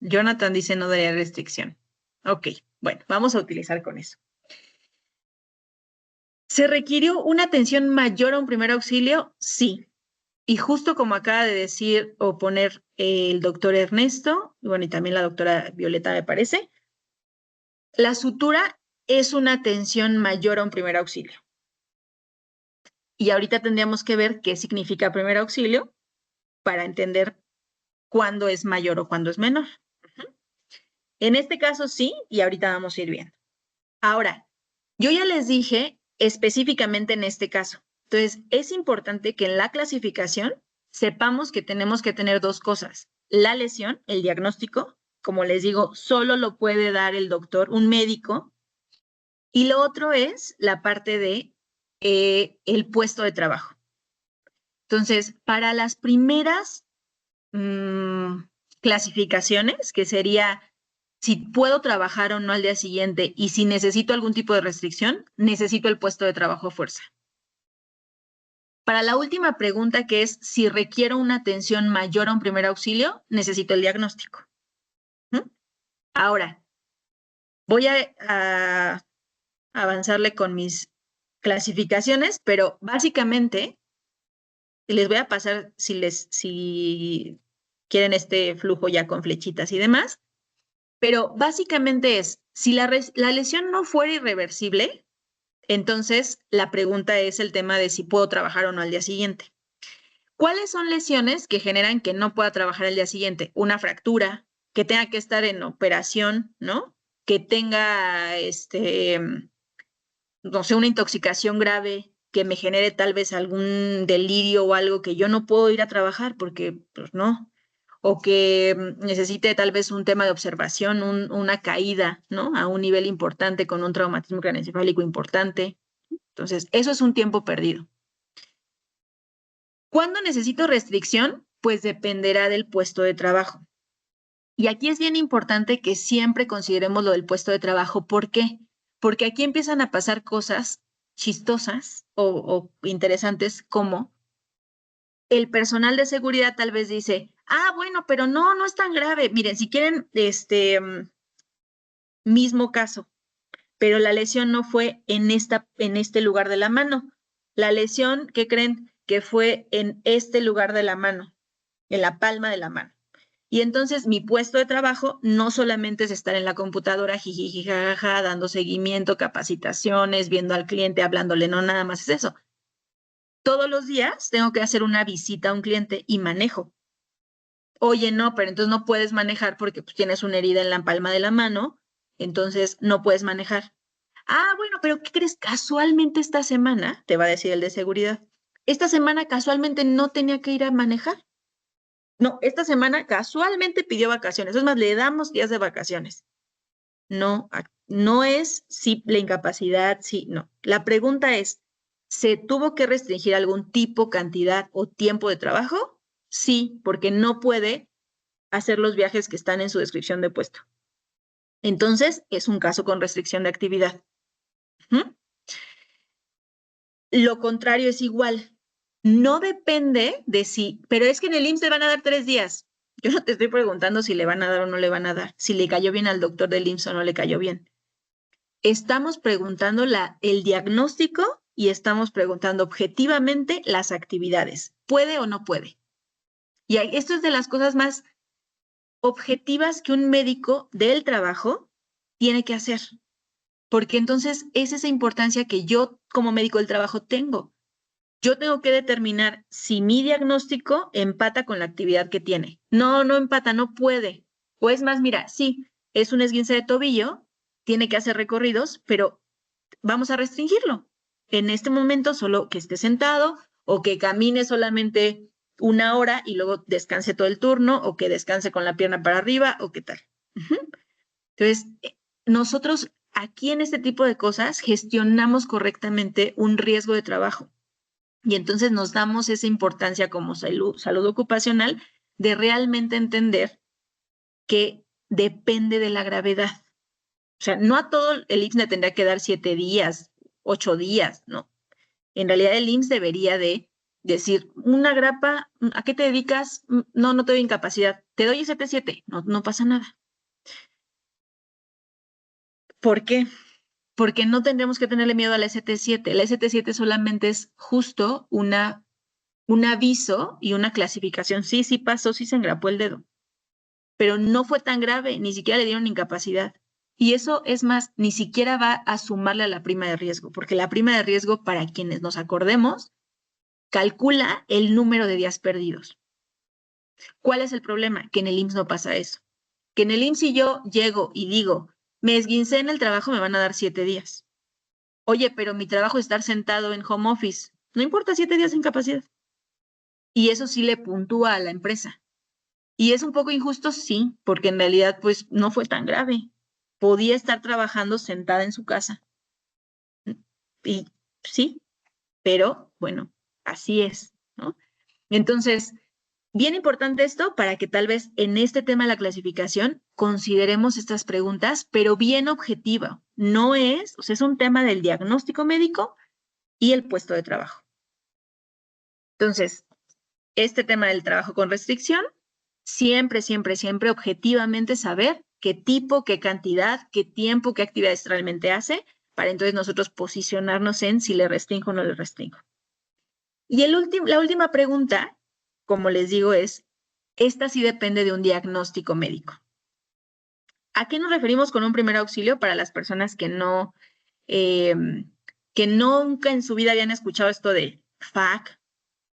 Jonathan dice no daría restricción. Ok, bueno, vamos a utilizar con eso. ¿Se requirió una atención mayor a un primer auxilio? Sí. Y justo como acaba de decir o poner el doctor Ernesto, bueno, y también la doctora Violeta me parece, la sutura es una atención mayor a un primer auxilio. Y ahorita tendríamos que ver qué significa primer auxilio para entender cuándo es mayor o cuándo es menor. En este caso sí, y ahorita vamos a ir viendo. Ahora, yo ya les dije específicamente en este caso. Entonces, es importante que en la clasificación sepamos que tenemos que tener dos cosas. La lesión, el diagnóstico, como les digo, solo lo puede dar el doctor, un médico. Y lo otro es la parte de el puesto de trabajo. Entonces, para las primeras clasificaciones, que sería si puedo trabajar o no al día siguiente y si necesito algún tipo de restricción, necesito el puesto de trabajo a fuerza. Para la última pregunta, que es si requiero una atención mayor a un primer auxilio, necesito el diagnóstico. Ahora, voy a avanzarle con mis clasificaciones, pero básicamente les voy a pasar si quieren este flujo ya con flechitas y demás. Pero básicamente es, si la lesión no fuera irreversible, entonces la pregunta es el tema de si puedo trabajar o no al día siguiente. ¿Cuáles son lesiones que generan que no pueda trabajar al día siguiente? Una fractura, que tenga que estar en operación, ¿no? Que tenga, no sé, una intoxicación grave, que me genere tal vez algún delirio o algo que yo no puedo ir a trabajar porque, pues no, o que necesite tal vez un tema de observación, una caída, ¿no? A un nivel importante con un traumatismo craneoencefálico importante. Entonces, eso es un tiempo perdido. ¿Cuándo necesito restricción? Pues dependerá del puesto de trabajo. Y aquí es bien importante que siempre consideremos lo del puesto de trabajo. ¿Por qué? Porque aquí empiezan a pasar cosas chistosas o interesantes como el personal de seguridad tal vez dice, bueno, pero no es tan grave. Miren, si quieren, mismo caso, pero la lesión no fue en este lugar de la mano. La lesión, ¿qué creen? Que fue en este lugar de la mano, en la palma de la mano. Y entonces mi puesto de trabajo no solamente es estar en la computadora, jiji, jajaja, dando seguimiento, capacitaciones, viendo al cliente, hablándole, no, nada más es eso. Todos los días tengo que hacer una visita a un cliente y manejo. Oye, no, pero entonces no puedes manejar porque pues, tienes una herida en la palma de la mano, entonces no puedes manejar. Bueno, pero ¿qué crees? Casualmente esta semana, te va a decir el de seguridad, esta semana casualmente no tenía que ir a manejar. No, esta semana casualmente pidió vacaciones. Es más, le damos días de vacaciones. No, no es si la incapacidad, sí, no. La pregunta es, ¿se tuvo que restringir algún tipo, cantidad o tiempo de trabajo? Sí, porque no puede hacer los viajes que están en su descripción de puesto. Entonces, es un caso con restricción de actividad. lo contrario es igual. No depende de si, pero es que en el IMSS le van a dar 3 días. Yo no te estoy preguntando si le van a dar o no le van a dar, si le cayó bien al doctor del IMSS o no le cayó bien. Estamos preguntando el diagnóstico y estamos preguntando objetivamente las actividades. ¿Puede o no puede? Y esto es de las cosas más objetivas que un médico del trabajo tiene que hacer, porque entonces es esa importancia que yo como médico del trabajo tengo. Yo tengo que determinar si mi diagnóstico empata con la actividad que tiene. No, no empata, no puede. O es más, mira, sí, es un esguince de tobillo, tiene que hacer recorridos, pero vamos a restringirlo. En este momento solo que esté sentado o que camine solamente 1 hora y luego descanse todo el turno o que descanse con la pierna para arriba o qué tal. Entonces, nosotros aquí en este tipo de cosas gestionamos correctamente un riesgo de trabajo. Y entonces nos damos esa importancia como salud ocupacional de realmente entender que depende de la gravedad. O sea, no a todo el IMSS le tendría que dar 7 días, 8 días, no. En realidad el IMSS debería de decir, una grapa, ¿a qué te dedicas? No, no te doy incapacidad. Te doy ST7, no pasa nada. ¿Por qué? Porque no tendremos que tenerle miedo a la ST7. La ST7 solamente es justo un aviso y una clasificación. Sí, sí pasó, sí se engrapó el dedo, pero no fue tan grave, ni siquiera le dieron incapacidad. Y eso es más, ni siquiera va a sumarle a la prima de riesgo, porque la prima de riesgo, para quienes nos acordemos, calcula el número de días perdidos. ¿Cuál es el problema? Que en el IMSS no pasa eso. Que en el IMSS si yo llego y digo, me esguincé en el trabajo, me van a dar 7 días. Oye, pero mi trabajo es estar sentado en home office. No importa, 7 días de incapacidad. Y eso sí le puntúa a la empresa. Y es un poco injusto, sí, porque en realidad pues no fue tan grave. Podía estar trabajando sentada en su casa. Y sí, pero bueno, así es, ¿no? Entonces, bien importante esto para que tal vez en este tema de la clasificación consideremos estas preguntas, pero bien objetiva. No es, o sea, es un tema del diagnóstico médico y el puesto de trabajo. Entonces, este tema del trabajo con restricción, siempre, siempre, siempre objetivamente saber qué tipo, qué cantidad, qué tiempo, qué actividades realmente hace, para entonces nosotros posicionarnos en si le restringo o no le restringo. Y la última pregunta, como les digo, esta sí depende de un diagnóstico médico. ¿A qué nos referimos con un primer auxilio para las personas que nunca en su vida habían escuchado esto de FAC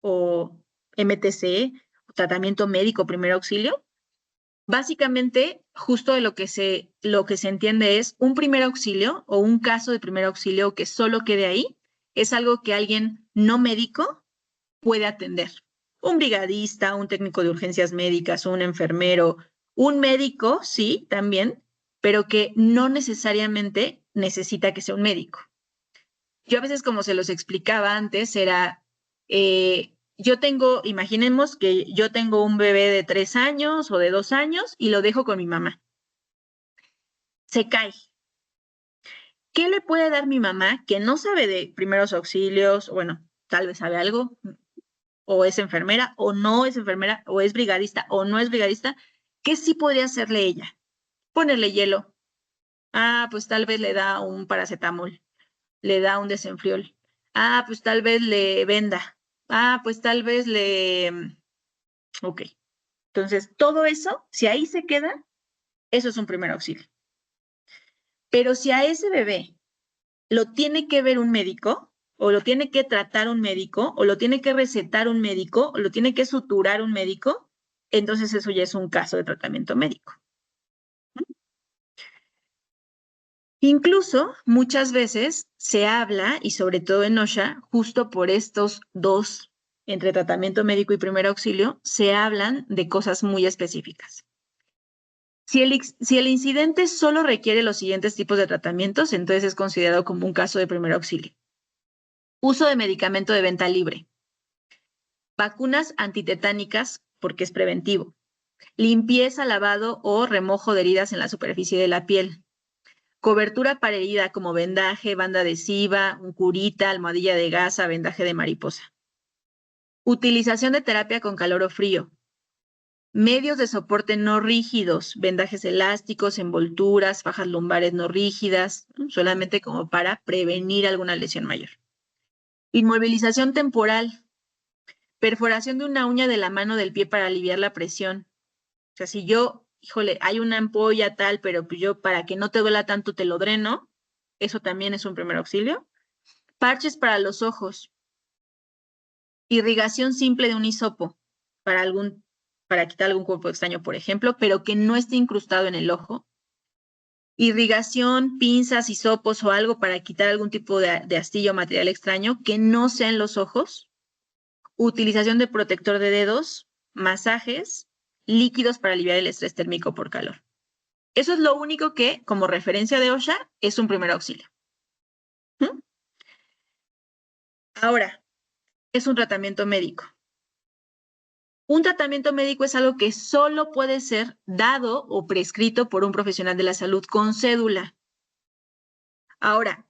o MTC, o tratamiento médico primer auxilio? Básicamente, justo de lo que se entiende es un primer auxilio o un caso de primer auxilio que solo quede ahí, es algo que alguien no médico puede atender. Un brigadista, un técnico de urgencias médicas, un enfermero, un médico, sí, también, pero que no necesariamente necesita que sea un médico. Yo a veces, como se los explicaba antes, era, imaginemos que yo tengo un bebé de 3 años o de 2 años y lo dejo con mi mamá. Se cae. ¿Qué le puede dar mi mamá que no sabe de primeros auxilios? Bueno, tal vez sabe algo, o es enfermera, o no es enfermera, o es brigadista, o no es brigadista. ¿Qué sí podría hacerle ella? Ponerle hielo. Ah, pues tal vez le da un paracetamol, le da un desenfriol. Ah, pues tal vez le venda. Ah, pues tal vez Ok. Entonces, todo eso, si ahí se queda, eso es un primer auxilio. Pero si a ese bebé lo tiene que ver un médico, o lo tiene que tratar un médico, o lo tiene que recetar un médico, o lo tiene que suturar un médico, entonces eso ya es un caso de tratamiento médico. Incluso muchas veces se habla, y sobre todo en OSHA, justo por estos dos, entre tratamiento médico y primer auxilio, se hablan de cosas muy específicas. Si el incidente solo requiere los siguientes tipos de tratamientos, entonces es considerado como un caso de primer auxilio. Uso de medicamento de venta libre. Vacunas antitetánicas, porque es preventivo. Limpieza, lavado o remojo de heridas en la superficie de la piel. Cobertura para herida como vendaje, banda adhesiva, un curita, almohadilla de gasa, vendaje de mariposa. Utilización de terapia con calor o frío. Medios de soporte no rígidos, vendajes elásticos, envolturas, fajas lumbares no rígidas, solamente como para prevenir alguna lesión mayor. Inmovilización temporal. Perforación de una uña de la mano del pie para aliviar la presión. O sea, si yo, híjole, hay una ampolla tal, pero pues yo para que no te duela tanto te lo dreno, eso también es un primer auxilio. Parches para los ojos. Irrigación simple de un hisopo para quitar algún cuerpo extraño, por ejemplo, pero que no esté incrustado en el ojo. Irrigación, pinzas, hisopos o algo para quitar algún tipo de astillo o material extraño que no sea en los ojos. Utilización de protector de dedos, masajes, líquidos para aliviar el estrés térmico por calor. Eso es lo único que, como referencia de OSHA, es un primer auxilio. Ahora, es un tratamiento médico. Un tratamiento médico es algo que solo puede ser dado o prescrito por un profesional de la salud con cédula. Ahora,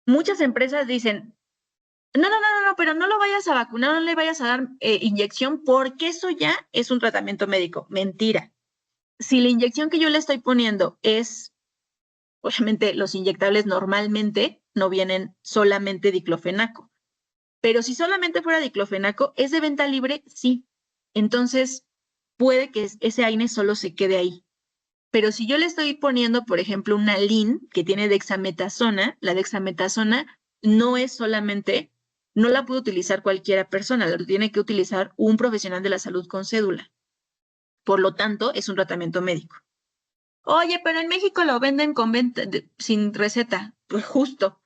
muchas empresas dicen, no, pero no lo vayas a vacunar, no le vayas a dar inyección porque eso ya es un tratamiento médico. Mentira. Si la inyección que yo le estoy poniendo es, obviamente los inyectables normalmente no vienen solamente diclofenaco, pero si solamente fuera diclofenaco, ¿es de venta libre? Sí. Entonces, puede que ese AINE solo se quede ahí. Pero si yo le estoy poniendo, por ejemplo, una LIN que tiene dexametasona, la dexametasona no es solamente, no la puede utilizar cualquier persona, la tiene que utilizar un profesional de la salud con cédula. Por lo tanto, es un tratamiento médico. Oye, pero en México lo venden sin receta. Pues justo,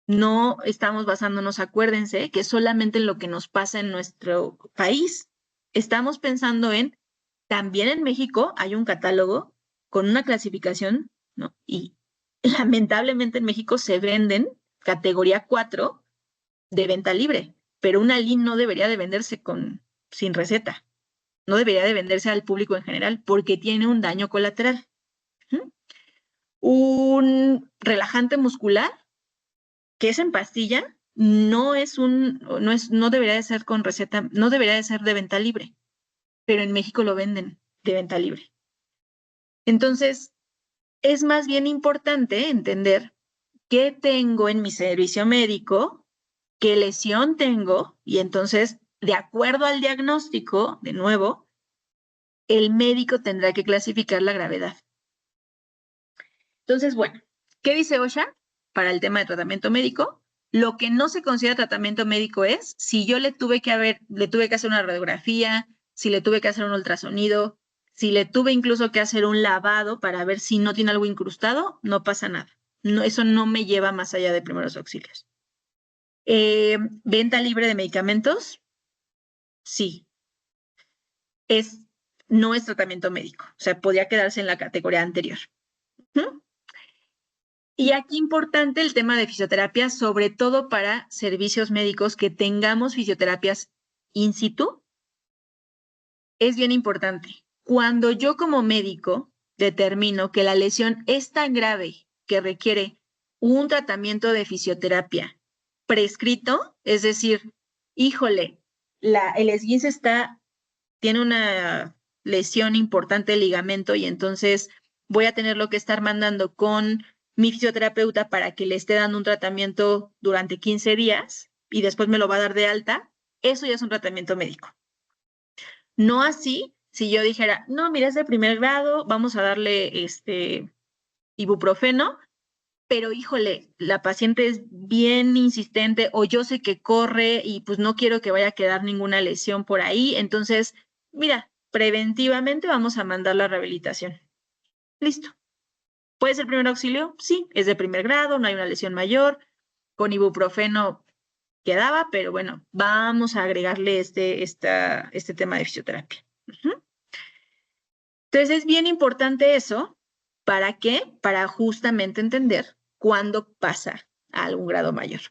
no estamos basándonos, acuérdense, que solamente en lo que nos pasa en nuestro país. Estamos pensando en, también en México hay un catálogo con una clasificación, ¿no? Y lamentablemente en México se venden categoría 4 de venta libre, pero una LIN no debería de venderse sin receta. No debería de venderse al público en general porque tiene un daño colateral. Un relajante muscular que es en pastilla no debería de ser con receta, no debería de ser de venta libre, pero en México lo venden de venta libre. Entonces, es más bien importante entender qué tengo en mi servicio médico, qué lesión tengo, y entonces, de acuerdo al diagnóstico, de nuevo, el médico tendrá que clasificar la gravedad. Entonces, bueno, ¿qué dice OSHA para el tema de tratamiento médico? Lo que no se considera tratamiento médico es si yo le tuve que hacer una radiografía, si le tuve que hacer un ultrasonido, si le tuve incluso que hacer un lavado para ver si no tiene algo incrustado, no pasa nada. No, eso no me lleva más allá de primeros auxilios. ¿Venta libre de medicamentos? Sí. No es tratamiento médico. O sea, podría quedarse en la categoría anterior. Y aquí importante el tema de fisioterapia, sobre todo para servicios médicos que tengamos fisioterapias in situ. Es bien importante. Cuando yo como médico determino que la lesión es tan grave que requiere un tratamiento de fisioterapia prescrito, es decir, híjole, el esguince tiene una lesión importante del ligamento y entonces voy a tenerlo que estar mandando con mi fisioterapeuta para que le esté dando un tratamiento durante 15 días y después me lo va a dar de alta, eso ya es un tratamiento médico. No así, si yo dijera, no, mira, es de primer grado, vamos a darle ibuprofeno, pero híjole, la paciente es bien insistente o yo sé que corre y pues no quiero que vaya a quedar ninguna lesión por ahí, entonces, mira, preventivamente vamos a mandar la rehabilitación. Listo. ¿Puede ser primer auxilio? Sí, es de primer grado, no hay una lesión mayor, con ibuprofeno quedaba, pero bueno, vamos a agregarle este tema de fisioterapia. Entonces es bien importante eso. ¿Para qué? Para justamente entender cuándo pasa a algún grado mayor.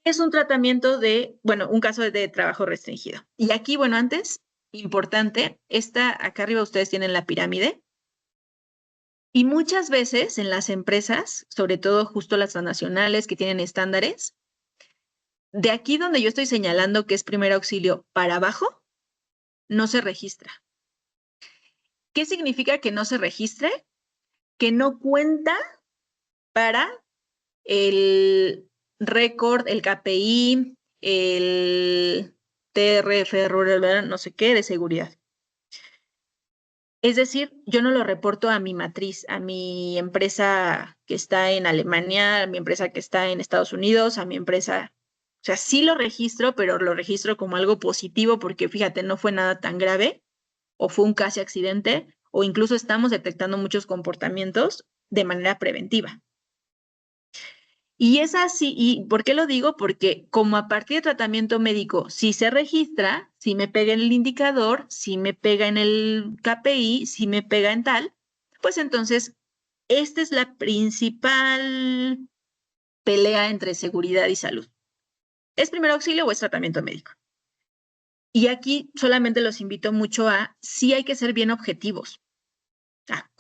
Es un tratamiento un caso de trabajo restringido. Y aquí, bueno, antes, importante, acá arriba ustedes tienen la pirámide. Y muchas veces en las empresas, sobre todo justo las transnacionales que tienen estándares, de aquí donde yo estoy señalando que es primer auxilio para abajo, no se registra. ¿Qué significa que no se registre? Que no cuenta para el récord, el KPI, el TRF, no sé qué, de seguridad. Es decir, yo no lo reporto a mi matriz, a mi empresa que está en Alemania, a mi empresa que está en Estados Unidos, a mi empresa. O sea, sí lo registro, pero lo registro como algo positivo porque fíjate, no fue nada tan grave o fue un casi accidente o incluso estamos detectando muchos comportamientos de manera preventiva. Y es así, ¿y por qué lo digo? Porque como a partir de tratamiento médico, si se registra, si me pega en el indicador, si me pega en el KPI, si me pega en tal, pues entonces esta es la principal pelea entre seguridad y salud. ¿Es primer auxilio o es tratamiento médico? Y aquí solamente los invito mucho a, sí hay que ser bien objetivos.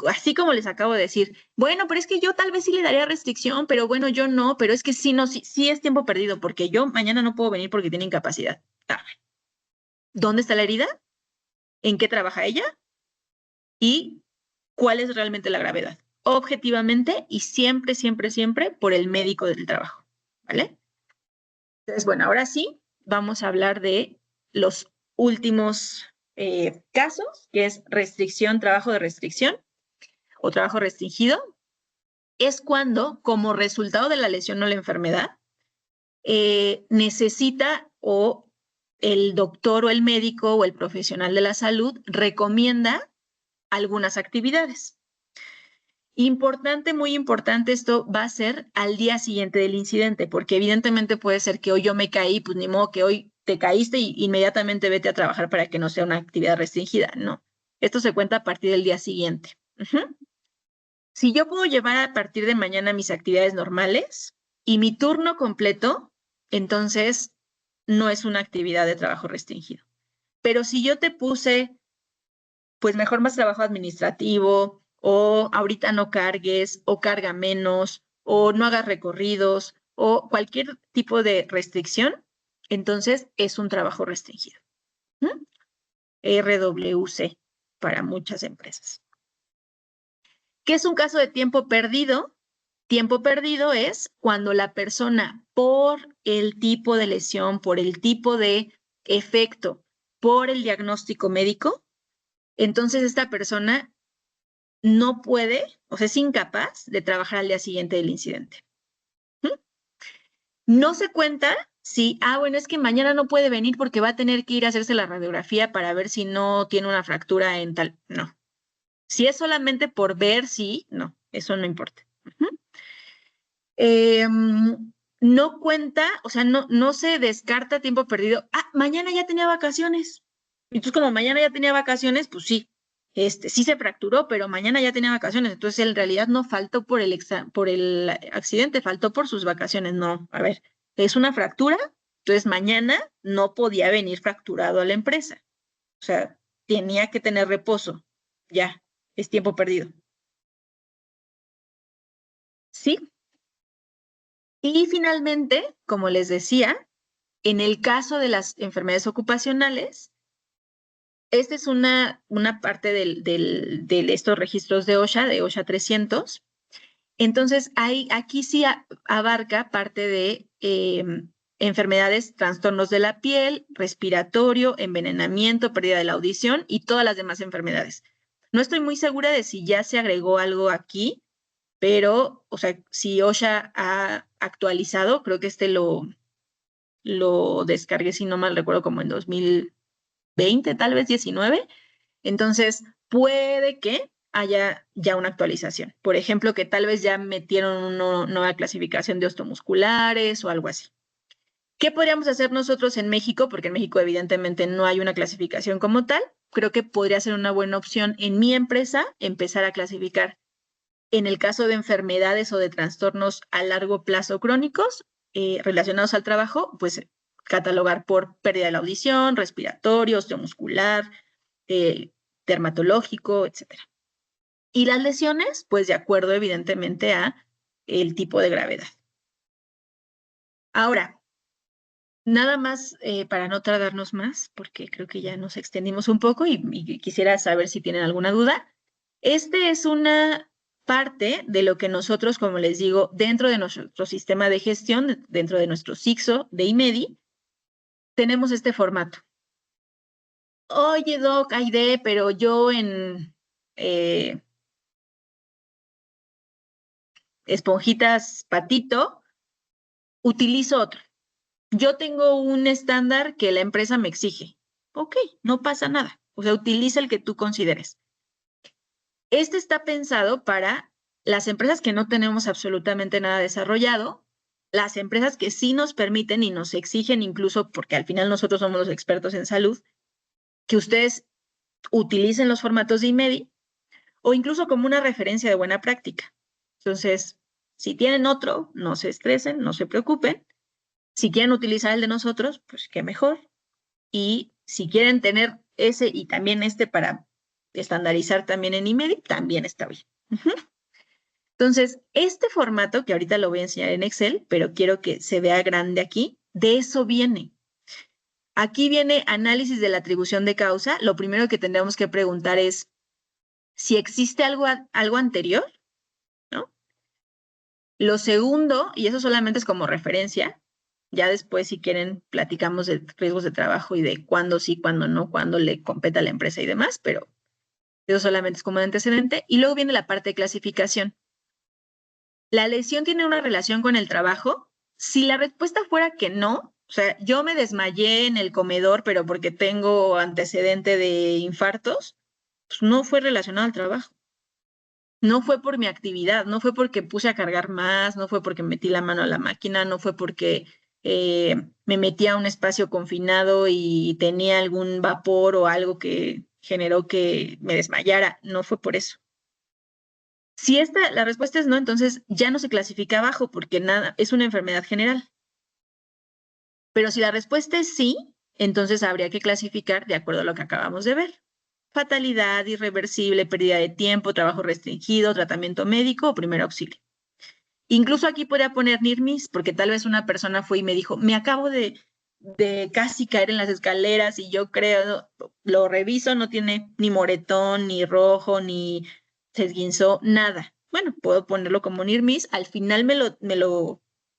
Así como les acabo de decir, bueno, pero es que yo tal vez sí le daría restricción, pero bueno, yo no, pero es que sí, no, sí es tiempo perdido, porque yo mañana no puedo venir porque tiene incapacidad. ¿Dónde está la herida? ¿En qué trabaja ella? ¿Y cuál es realmente la gravedad? Objetivamente y siempre, siempre, siempre por el médico del trabajo, ¿vale? Entonces, bueno, ahora sí, vamos a hablar de los últimos casos, que es restricción, trabajo de restricción o trabajo restringido. Es cuando, como resultado de la lesión o la enfermedad, necesita o el doctor o el médico o el profesional de la salud recomienda algunas actividades. Importante, muy importante, esto va a ser al día siguiente del incidente, porque evidentemente puede ser que hoy yo me caí, pues ni modo que hoy te caíste y inmediatamente vete a trabajar para que no sea una actividad restringida. No, esto se cuenta a partir del día siguiente. Si yo puedo llevar a partir de mañana mis actividades normales y mi turno completo, entonces no es una actividad de trabajo restringido. Pero si yo te puse, pues mejor más trabajo administrativo, o ahorita no cargues, o carga menos, o no hagas recorridos, o cualquier tipo de restricción, entonces es un trabajo restringido. RWC para muchas empresas. ¿Qué es un caso de tiempo perdido? Tiempo perdido es cuando la persona, por el tipo de lesión, por el tipo de efecto, por el diagnóstico médico, entonces esta persona no puede, o sea, es incapaz de trabajar al día siguiente del incidente. No se cuenta si, bueno, es que mañana no puede venir porque va a tener que ir a hacerse la radiografía para ver si no tiene una fractura en tal. No. Si es solamente por ver si, no, eso no importa. No cuenta, o sea, no se descarta tiempo perdido. Mañana ya tenía vacaciones. Entonces, como mañana ya tenía vacaciones, pues sí, sí se fracturó, pero mañana ya tenía vacaciones. Entonces, en realidad no faltó por el accidente, faltó por sus vacaciones. No, a ver, es una fractura, entonces mañana no podía venir fracturado a la empresa. O sea, tenía que tener reposo. Ya, es tiempo perdido. Sí. Y finalmente, como les decía, en el caso de las enfermedades ocupacionales, esta es una parte de estos registros de OSHA 300. Entonces, aquí sí abarca parte de enfermedades, trastornos de la piel, respiratorio, envenenamiento, pérdida de la audición y todas las demás enfermedades. No estoy muy segura de si ya se agregó algo aquí, pero, o sea, si OSHA ha actualizado, creo que lo descargué, si no mal recuerdo, como en 2020, tal vez 19. Entonces, puede que haya ya una actualización. Por ejemplo, que tal vez ya metieron una nueva clasificación de osteomusculares o algo así. ¿Qué podríamos hacer nosotros en México? Porque en México evidentemente no hay una clasificación como tal. Creo que podría ser una buena opción en mi empresa empezar a clasificar en el caso de enfermedades o de trastornos a largo plazo crónicos relacionados al trabajo, pues catalogar por pérdida de la audición, respiratorio, osteomuscular, dermatológico, etcétera. Y las lesiones, pues de acuerdo evidentemente a el tipo de gravedad. Ahora, nada más para no tardarnos más, porque creo que ya nos extendimos un poco y quisiera saber si tienen alguna duda. Este es una parte de lo que nosotros, como les digo, dentro de nuestro sistema de gestión, dentro de nuestro SIGSO de IMEDI, tenemos este formato. Oye, Doc, Aide, pero yo en esponjitas patito utilizo otro. Yo tengo un estándar que la empresa me exige. Ok, no pasa nada. O sea, utiliza el que tú consideres. Este está pensado para las empresas que no tenemos absolutamente nada desarrollado, las empresas que sí nos permiten y nos exigen, incluso porque al final nosotros somos los expertos en salud, que ustedes utilicen los formatos de IMEDI o incluso como una referencia de buena práctica. Entonces, si tienen otro, no se estresen, no se preocupen. Si quieren utilizar el de nosotros, pues qué mejor. Y si quieren tener ese y también este para estandarizar también en IMEDI, también está bien. Entonces, este formato, que ahorita lo voy a enseñar en Excel, pero quiero que se vea grande aquí, de eso viene. Aquí viene análisis de la atribución de causa. Lo primero que tendríamos que preguntar es si existe algo anterior, ¿no? Lo segundo, y eso solamente es como referencia, ya después si quieren platicamos de riesgos de trabajo y de cuándo sí, cuándo no, cuándo le compete a la empresa y demás, pero eso solamente es como un antecedente. Y luego viene la parte de clasificación. ¿La lesión tiene una relación con el trabajo? Si la respuesta fuera que no, o sea, yo me desmayé en el comedor, pero porque tengo antecedente de infartos, pues no fue relacionado al trabajo. No fue por mi actividad, no fue porque puse a cargar más, no fue porque metí la mano a la máquina, no fue porque me metí a un espacio confinado y tenía algún vapor o algo que generó que me desmayara, no fue por eso. Si la respuesta es no, entonces ya no se clasifica abajo porque nada, es una enfermedad general. Pero si la respuesta es sí, entonces habría que clasificar de acuerdo a lo que acabamos de ver. Fatalidad, irreversible, pérdida de tiempo, trabajo restringido, tratamiento médico o primer auxilio. Incluso aquí podría poner near miss, porque tal vez una persona fue y me dijo, me acabo de casi caer en las escaleras y yo creo, lo reviso, no tiene ni moretón, ni rojo, ni se esguinzó, nada. Bueno, puedo ponerlo como near miss. Al final me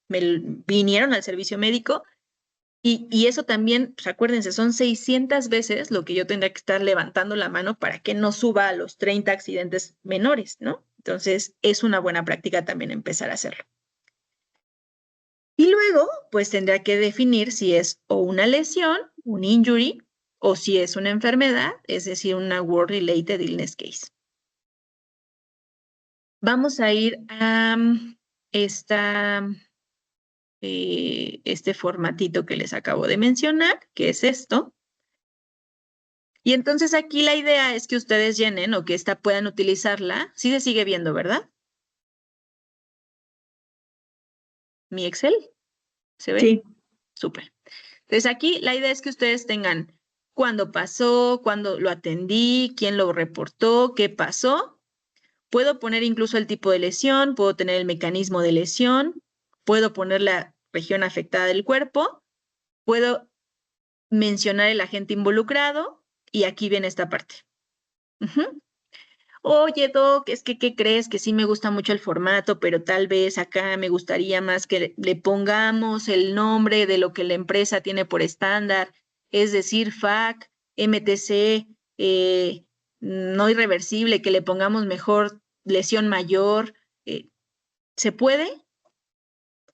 vinieron al servicio médico y eso también, pues acuérdense, son 600 veces lo que yo tendría que estar levantando la mano para que no suba a los 30 accidentes menores, ¿no? Entonces, es una buena práctica también empezar a hacerlo. Y luego, pues tendrá que definir si es o una lesión, un injury, o si es una enfermedad, es decir, una Work-Related Illness Case. Vamos a ir a este formatito que les acabo de mencionar, que es esto. Y entonces aquí la idea es que ustedes llenen o que esta puedan utilizarla. Sí se sigue viendo, ¿verdad? ¿Mi Excel? ¿Se ve? Sí. Súper. Entonces aquí la idea es que ustedes tengan cuándo pasó, cuándo lo atendí, quién lo reportó, qué pasó. Puedo poner incluso el tipo de lesión, puedo tener el mecanismo de lesión, puedo poner la región afectada del cuerpo, puedo mencionar el agente involucrado y aquí viene esta parte. Oye, Doc, es que, ¿qué crees? Que sí me gusta mucho el formato, pero tal vez acá me gustaría más que le pongamos el nombre de lo que la empresa tiene por estándar, es decir, FAC, MTC, no irreversible, que le pongamos mejor lesión mayor. ¿Se puede?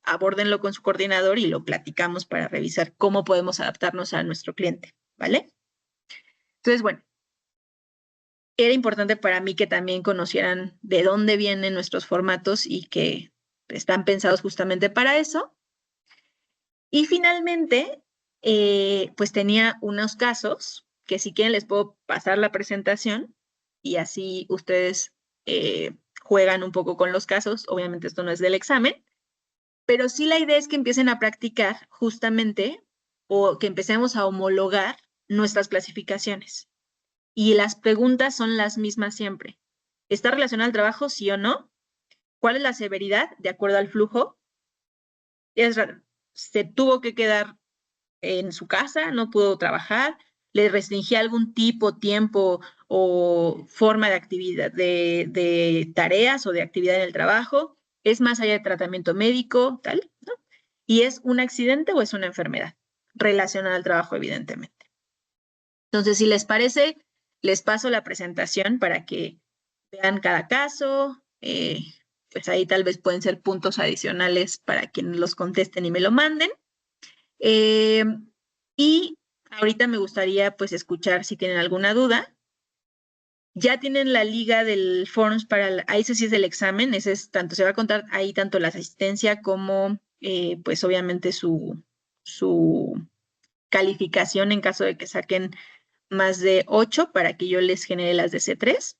Abórdenlo con su coordinador y lo platicamos para revisar cómo podemos adaptarnos a nuestro cliente, ¿vale? Entonces, bueno. Era importante para mí que también conocieran de dónde vienen nuestros formatos y que están pensados justamente para eso. Y finalmente, pues tenía unos casos que si quieren les puedo pasar la presentación y así ustedes juegan un poco con los casos. Obviamente esto no es del examen, pero sí la idea es que empiecen a practicar justamente o que empecemos a homologar nuestras clasificaciones. Y las preguntas son las mismas siempre. ¿Está relacionado al trabajo, sí o no? ¿Cuál es la severidad de acuerdo al flujo? Se tuvo que quedar en su casa, no pudo trabajar, le restringía algún tipo, tiempo o forma de actividad, de tareas o de actividad en el trabajo, es más allá de tratamiento médico, tal, ¿no? Y es un accidente o es una enfermedad relacionada al trabajo, evidentemente. Entonces, si les parece, les paso la presentación para que vean cada caso. Pues ahí tal vez pueden ser puntos adicionales para quienes los contesten y me lo manden. Y ahorita me gustaría pues escuchar si tienen alguna duda. Ya tienen la liga del Forms para, ahí sí es del examen, ese es tanto, se va a contar ahí tanto la asistencia como pues obviamente su calificación en caso de que saquen más de 8 para que yo les genere las de C3.